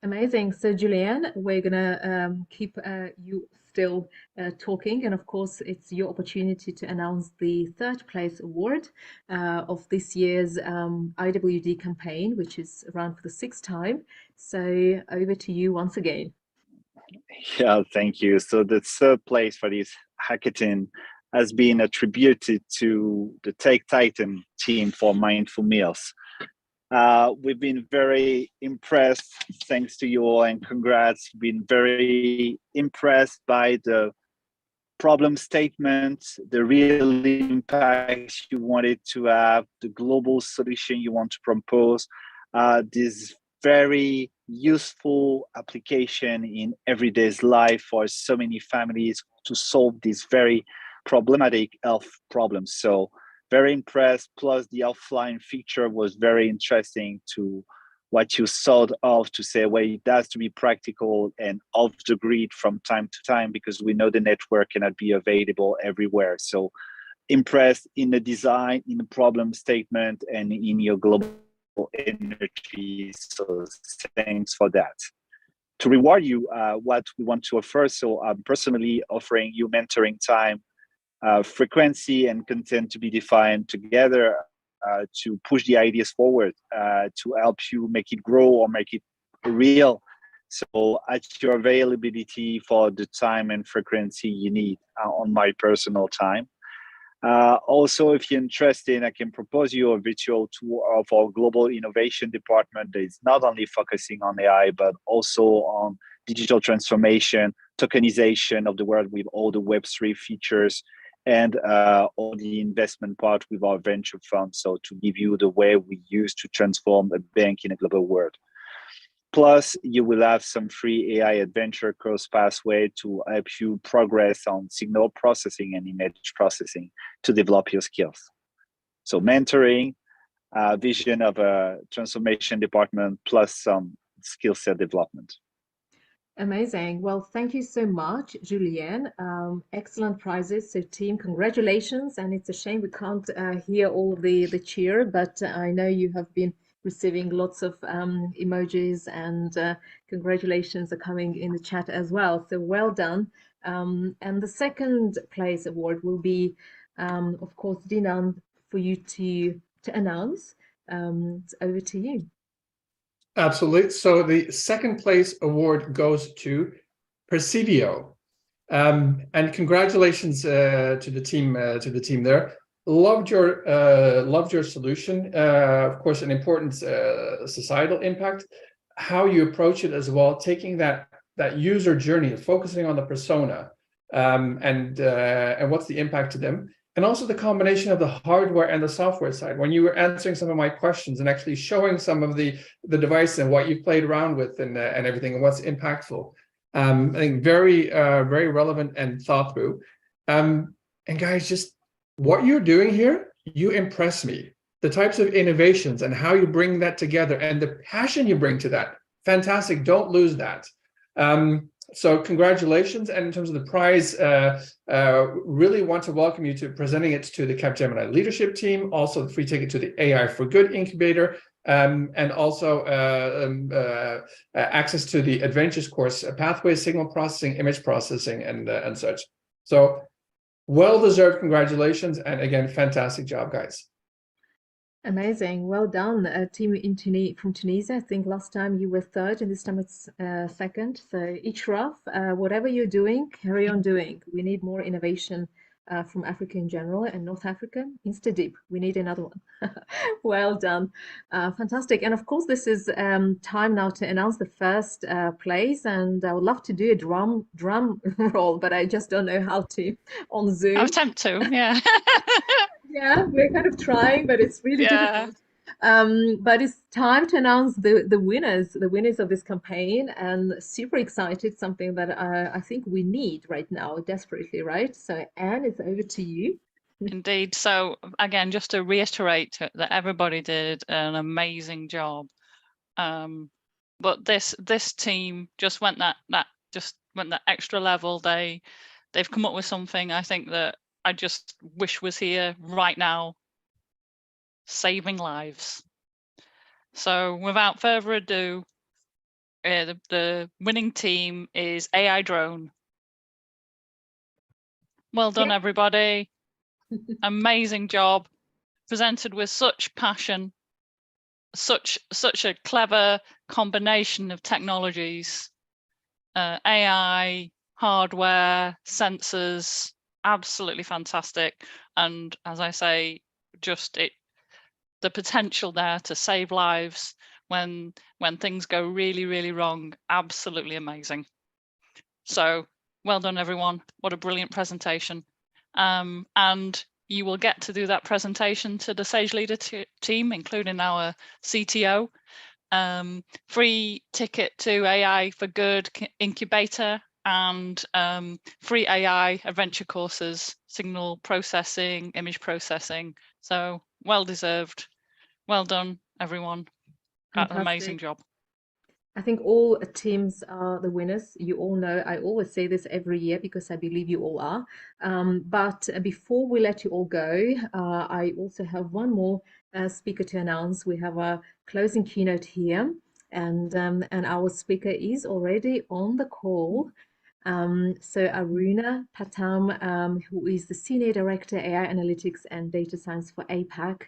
Amazing. So Julianne, we're gonna keep you still talking, and of course it's your opportunity to announce the 3rd place award of this year's IWD campaign, which is around for the 6th time. So over to you once again. Yeah, thank you. So the 3rd place for this hackathon has been attributed to the Take Titan team for Mindful Meals. We've been very impressed, thanks to you all, and congrats. Been very impressed by the problem statement, the real impact you wanted to have, the global solution you want to propose, this very useful application in everyday's life for so many families to solve these very problematic health problems. So very impressed. Plus the offline feature was very interesting to what you thought of, to say, well, it has to be practical and off the grid from time to time, because we know the network cannot be available everywhere. So impressed in the design, in the problem statement, and in your global energy. So thanks for that. To reward you, what we want to offer, so I'm personally offering you mentoring time, frequency and content to be defined together to push the ideas forward, to help you make it grow or make it real. So at your availability for the time and frequency you need on my personal time. Also, if you're interested, I can propose you a virtual tour of our global innovation department that is not only focusing on AI, but also on digital transformation, tokenization of the world with all the Web3 features, and all the investment part with our venture fund. So to give you the way we use to transform a bank in a global world. Plus, you will have some free AI adventure course pathway to help you progress on signal processing and image processing to develop your skills. So mentoring, vision of a transformation department, plus some skill set development. Amazing. Well, thank you so much, Julianne. Excellent prizes. So team, congratulations. And it's a shame we can't hear all of the cheer, but I know you have been receiving lots of emojis, and congratulations are coming in the chat as well. So well done. And the 2nd place award will be, of course, Dinan, for you to to announce. It's over to you. Absolutely. So the second place award goes to Pivio. And congratulations to the team there. Loved your solution. Of course, an important societal impact. How you approach it as well, taking that user journey, focusing on the persona, and what's the impact to them, and also the combination of the hardware and the software side. When you were answering some of my questions and actually showing some of the device and what you played around with and everything and what's impactful. I think very relevant and thought through. And guys, just what you're doing here, you impress me. The types of innovations and how you bring that together and the passion you bring to that. Fantastic. Don't lose that. So congratulations. And in terms of the prize, really want to welcome you to presenting it to the Capgemini leadership team, also the free ticket to the AI for Good incubator, and also access to the Adventures course, Pathways, Signal Processing, Image Processing, and such. So well-deserved congratulations. And again, fantastic job, guys. Amazing. Well done, team from Tunisia. I think last time you were third and this time it's second. So Ishraf, whatever you're doing, carry on doing. We need more innovation from Africa in general and North Africa. InstaDeep, we need another one. Well done. Fantastic. And of course, this is time now to announce the first place. And I would love to do a drum roll, but I just don't know how to on Zoom. I'll attempt to, yeah. Yeah, we're kind of trying, but it's really difficult. But it's time to announce the winners of this campaign, and super excited, something that I think we need right now desperately, right? So Anne, it's over to you. Indeed. So again, just to reiterate that everybody did an amazing job. But this team just went that extra level. They've come up with something I think that I just wish was here right now, saving lives. So without further ado, the winning team is AI Drone. Well done, everybody. Amazing job. Presented with such passion, such a clever combination of technologies, AI, hardware, sensors, absolutely fantastic. And as I say, just the potential there to save lives when things go really wrong, absolutely amazing. So well done, everyone. What a brilliant presentation. And you will get to do that presentation to the Sage Leader team, including our CTO. Free ticket to AI for Good incubator, and free AI adventure courses, signal processing, image processing. So well deserved. Well done, everyone. An amazing job. I think all teams are the winners. You all know, I always say this every year because I believe you all are. But before we let you all go, I also have one more speaker to announce. We have a closing keynote here, and our speaker is already on the call. So Aruna Patam, who is the Senior Director, AI Analytics and Data Science for APAC.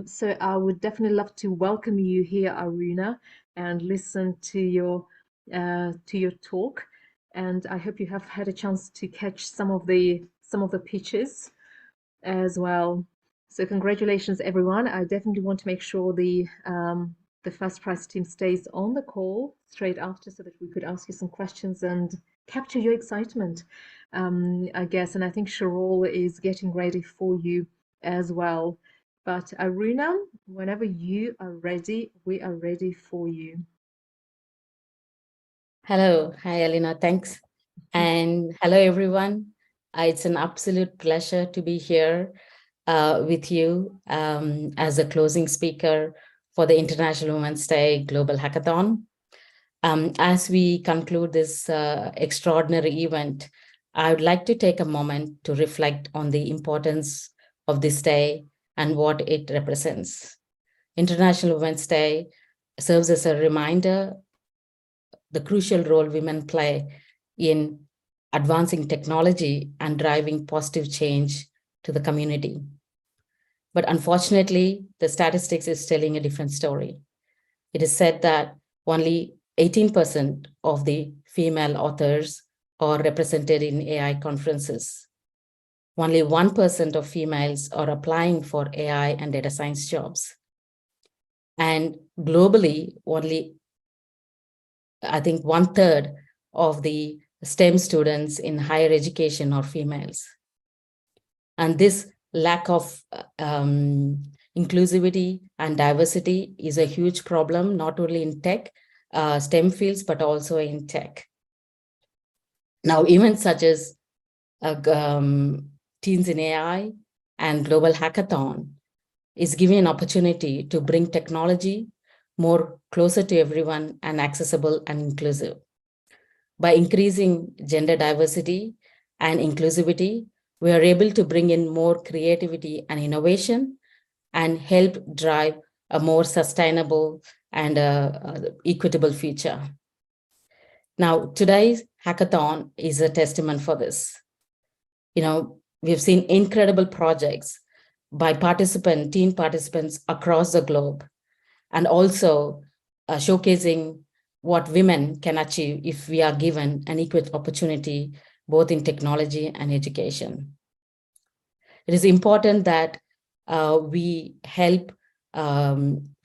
So I would definitely love to welcome you here, Aruna, and listen to your talk. And I hope you have had a chance to catch some of the pitches as well. So congratulations, everyone. I definitely want to make sure the first prize team stays on the call straight after, so that we could ask you some questions and capture your excitement, I guess. And I think Sharol is getting ready for you as well. But Aruna, whenever you are ready, we are ready for you. Hello. Hi, Elena. Thanks. And hello, everyone. It's an absolute pleasure to be here with you as a closing speaker for the International Women's Day Global Hackathon. As we conclude this extraordinary event, I would like to take a moment to reflect on the importance of this day and what it represents. International Women's Day serves as a reminder the crucial role women play in advancing technology and driving positive change to the community. But unfortunately, the statistics is telling a different story. It is said that only 18% of the female authors are represented in AI conferences. Only 1% of females are applying for AI and data science jobs. And globally, only, I think, 1/3 of the STEM students in higher education are females. And this lack of inclusivity and diversity is a huge problem, not only in tech, STEM fields, but also in tech. Now, events such as Teens in AI and Global Hackathon is giving an opportunity to bring technology more closer to everyone and accessible and inclusive. By increasing gender diversity and inclusivity, we are able to bring in more creativity and innovation and help drive a more sustainable and equitable future. Now, today's hackathon is a testament for this. We've seen incredible projects by teen participants across the globe, and also showcasing what women can achieve if we are given an equal opportunity, both in technology and education. It is important that we help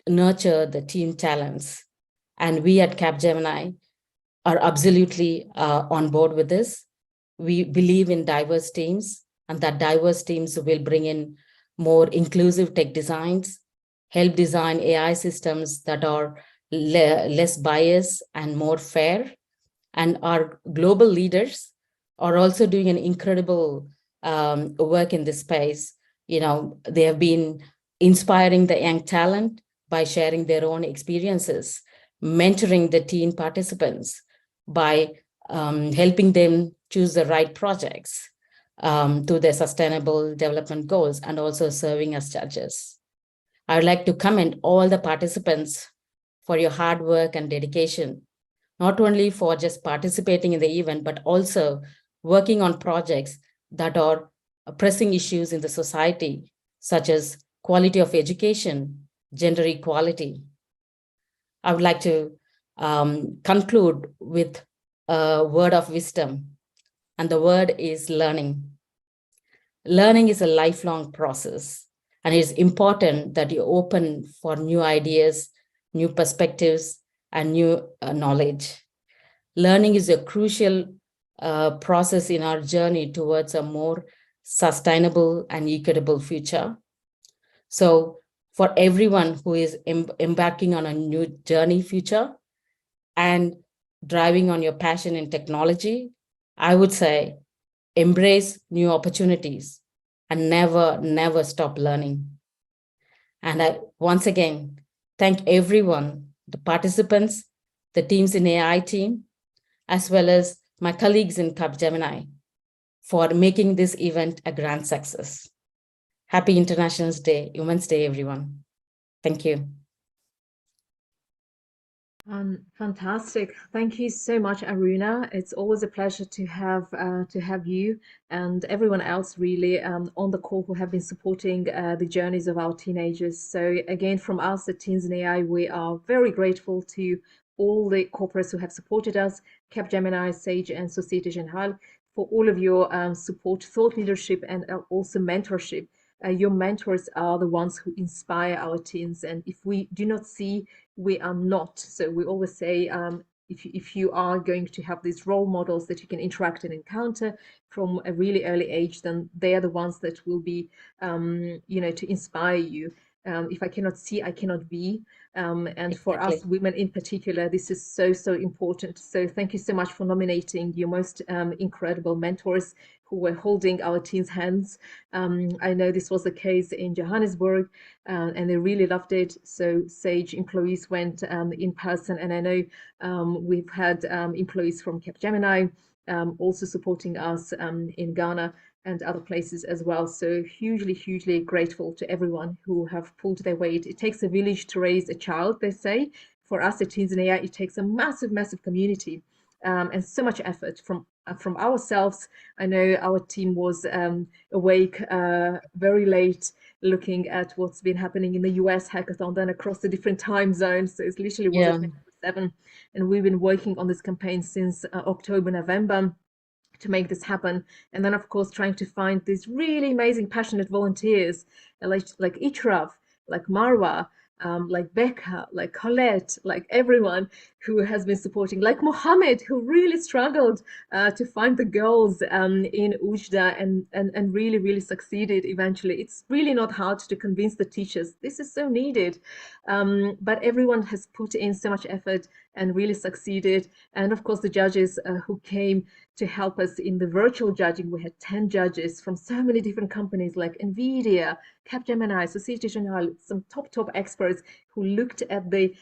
nurture the teen talents. And we at Capgemini are absolutely on board with this. We believe in diverse teams, and that diverse teams will bring in more inclusive tech designs, help design AI systems that are less biased and more fair. And our global leaders are also doing an incredible work in this space. They have been inspiring the young talent by sharing their own experiences, mentoring the teen participants by helping them choose the right projects to their sustainable development goals, and also serving as judges. I would like to commend all the participants for your hard work and dedication, not only for just participating in the event, but also working on projects that are pressing issues in the society, such as quality of education, gender equality. I would like to conclude with a word of wisdom, and the word is learning. Learning is a lifelong process, and it is important that you open for new ideas, new perspectives, and new knowledge. Learning is a crucial process in our journey towards a more sustainable and equitable future. So for everyone who is embarking on a new journey future and driving on your passion in technology, I would say embrace new opportunities and never stop learning. And I once again thank everyone, the participants, the teams in AI team, as well as my colleagues in Capgemini for making this event a grand success. Happy International Day, Women's Day, everyone. Thank you. Fantastic. Thank you so much, Aruna. It's always a pleasure to have you and everyone else really on the call who have been supporting the journeys of our teenagers. So again, from us at Teens in AI, we are very grateful to all the corporates who have supported us, Capgemini, Sage, and Societe Generale, for all of your support, thought leadership, and also mentorship. Your mentors are the ones who inspire our teens, and if we do not see, we are not. So we always say, if you are going to have these role models that you can interact and encounter from a really early age, then they are the ones that will be, to inspire you. If I cannot see, I cannot be. And for us women in particular, this is so important. So thank you so much for nominating your most incredible mentors who were holding our teens' hands. I know this was the case in Johannesburg, and they really loved it. So Sage employees went in person, and I know we've had employees from Capgemini also supporting us in Ghana and other places as well. So hugely grateful to everyone who have pulled their weight. It takes a village to raise a child, they say. For us at Teens in AI, it takes a massive community and so much effort from ourselves. I know our team was awake very late looking at what's been happening in the US hackathon, then across the different time zones. So it's literally was Yeah. 24/7. And we've been working on this campaign since October, November to make this happen. And then, of course, trying to find these really amazing, passionate volunteers like Itraf, like Marwa, like Becca, like Colette, like everyone who has been supporting, like Mohammed, who really struggled to find the girls in Ujda and really, really succeeded eventually. It's really not hard to convince the teachers. This is so needed. But everyone has put in so much effort and really succeeded. And of course, the judges who came to help us in the virtual judging. We had 10 judges from so many different companies like NVIDIA, Capgemini, Societe Generale, some top experts who looked at the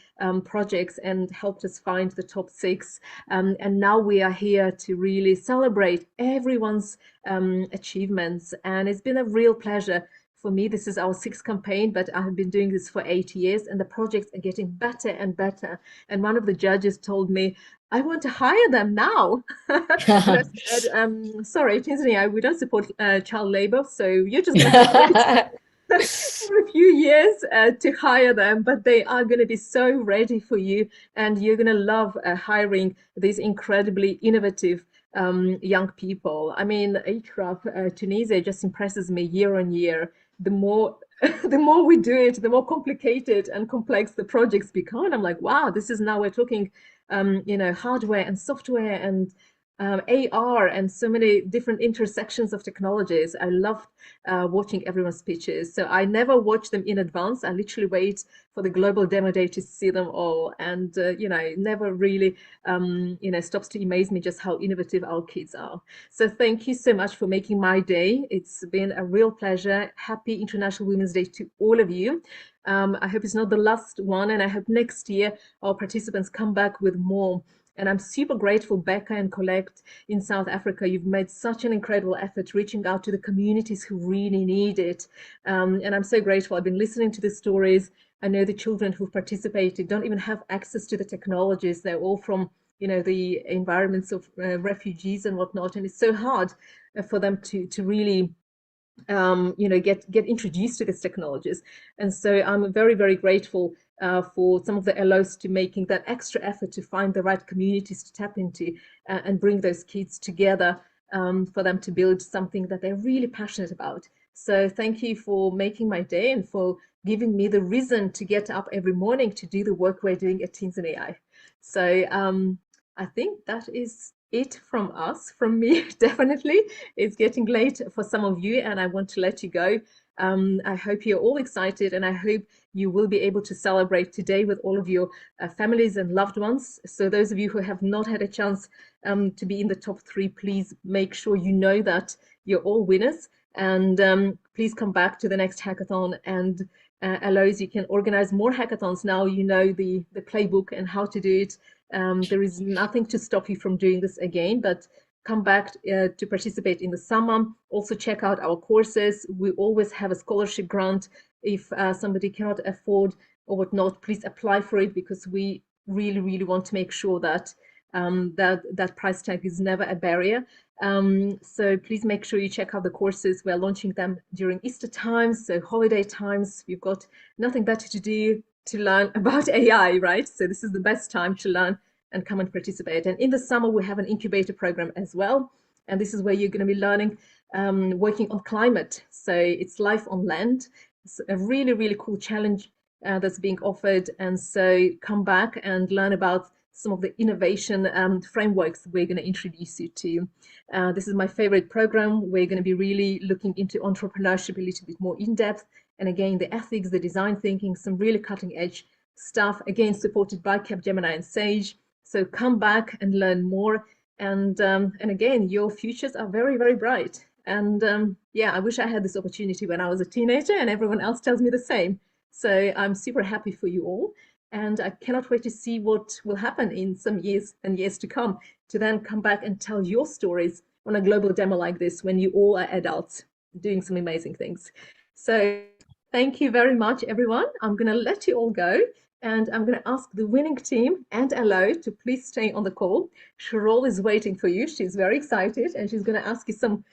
projects and helped us find the top 6. And now we are here to really celebrate everyone's achievements. And it's been a real pleasure. For me, this is our 6th campaign, but I have been doing this for 8 years, and the projects are getting better and better. And one of the judges told me, I want to hire them now. And I said, sorry, Tanzania, we don't support child labor, so you're just going to have to wait for a few years to hire them, but they are going to be so ready for you, and you're going to love hiring these incredibly innovative young people. I mean, Itraf, Tunisia just impresses me year on year. The more we do it, the more complicated and complex the projects become. And I'm like, wow, this is now we're talking, hardware and software and AR and so many different intersections of technologies. I love watching everyone's pitches. So I never watch them in advance. I literally wait for the global demo day to see them all. And, it never really, stops to amaze me just how innovative our kids are. So thank you so much for making my day. It's been a real pleasure. Happy International Women's Day to all of you. I hope it's not the last one, and I hope next year our participants come back with more. And I'm super grateful, Becca and Colette in South Africa. You've made such an incredible effort reaching out to the communities who really need it. And I'm so grateful. I've been listening to the stories. I know the children who've participated don't even have access to the technologies. They're all from, the environments of refugees and whatnot. And it's so hard for them to really get introduced to these technologies. And so I'm very, very grateful for some of the LOs to making that extra effort to find the right communities to tap into and bring those kids together for them to build something that they're really passionate about. So thank you for making my day and for giving me the reason to get up every morning to do the work we're doing at Teens and AI. So I think that is it from me, definitely. It's getting late for some of you, and I want to let you go. I hope you're all excited, and I hope you will be able to celebrate today with all of your families and loved ones. So those of you who have not had a chance to be in the top 3, please make sure you know that you're all winners. And please come back to the next hackathon, and allows you can organize more hackathons. Now you know the playbook and how to do it. There is nothing to stop you from doing this again, but come back to participate in the summer. Also check out our courses. We always have a scholarship grant. If somebody cannot afford or whatnot, please apply for it, because we really, really want to make sure that that price tag is never a barrier. So please make sure you check out the courses. We're launching them during Easter times, so holiday times. We've got nothing better to do to learn about AI, right? So this is the best time to learn and come and participate. And in the summer, we have an incubator program as well. And this is where you're going to be learning, working on climate. So it's life on land. It's a really, really cool challenge that's being offered. And so come back and learn about some of the innovation frameworks we're going to introduce you to. This is my favorite program. We're going to be really looking into entrepreneurship a little bit more in depth. And again, the ethics, the design thinking, some really cutting edge stuff, again, supported by Capgemini and Sage. So come back and learn more. And again, your futures are very, very bright. And yeah, I wish I had this opportunity when I was a teenager, and everyone else tells me the same. So I'm super happy for you all. And I cannot wait to see what will happen in some years and years to come, to then come back and tell your stories on a global demo like this when you all are adults doing some amazing things. So thank you very much, everyone. I'm going to let you all go, and I'm going to ask the winning team and LO to please stay on the call. Sharol is waiting for you. She's very excited, and she's going to ask you some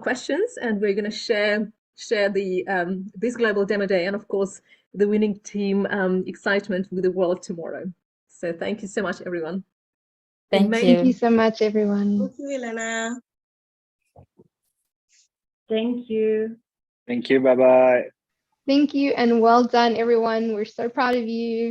questions, and we're going to share share the this Global Demo Day and of course the winning team excitement with the world tomorrow. So thank you so much, everyone. Thank you so much, everyone. Thank you, Elena. Thank you. Thank you. Bye-bye. Thank you and well done, everyone. We're so proud of you.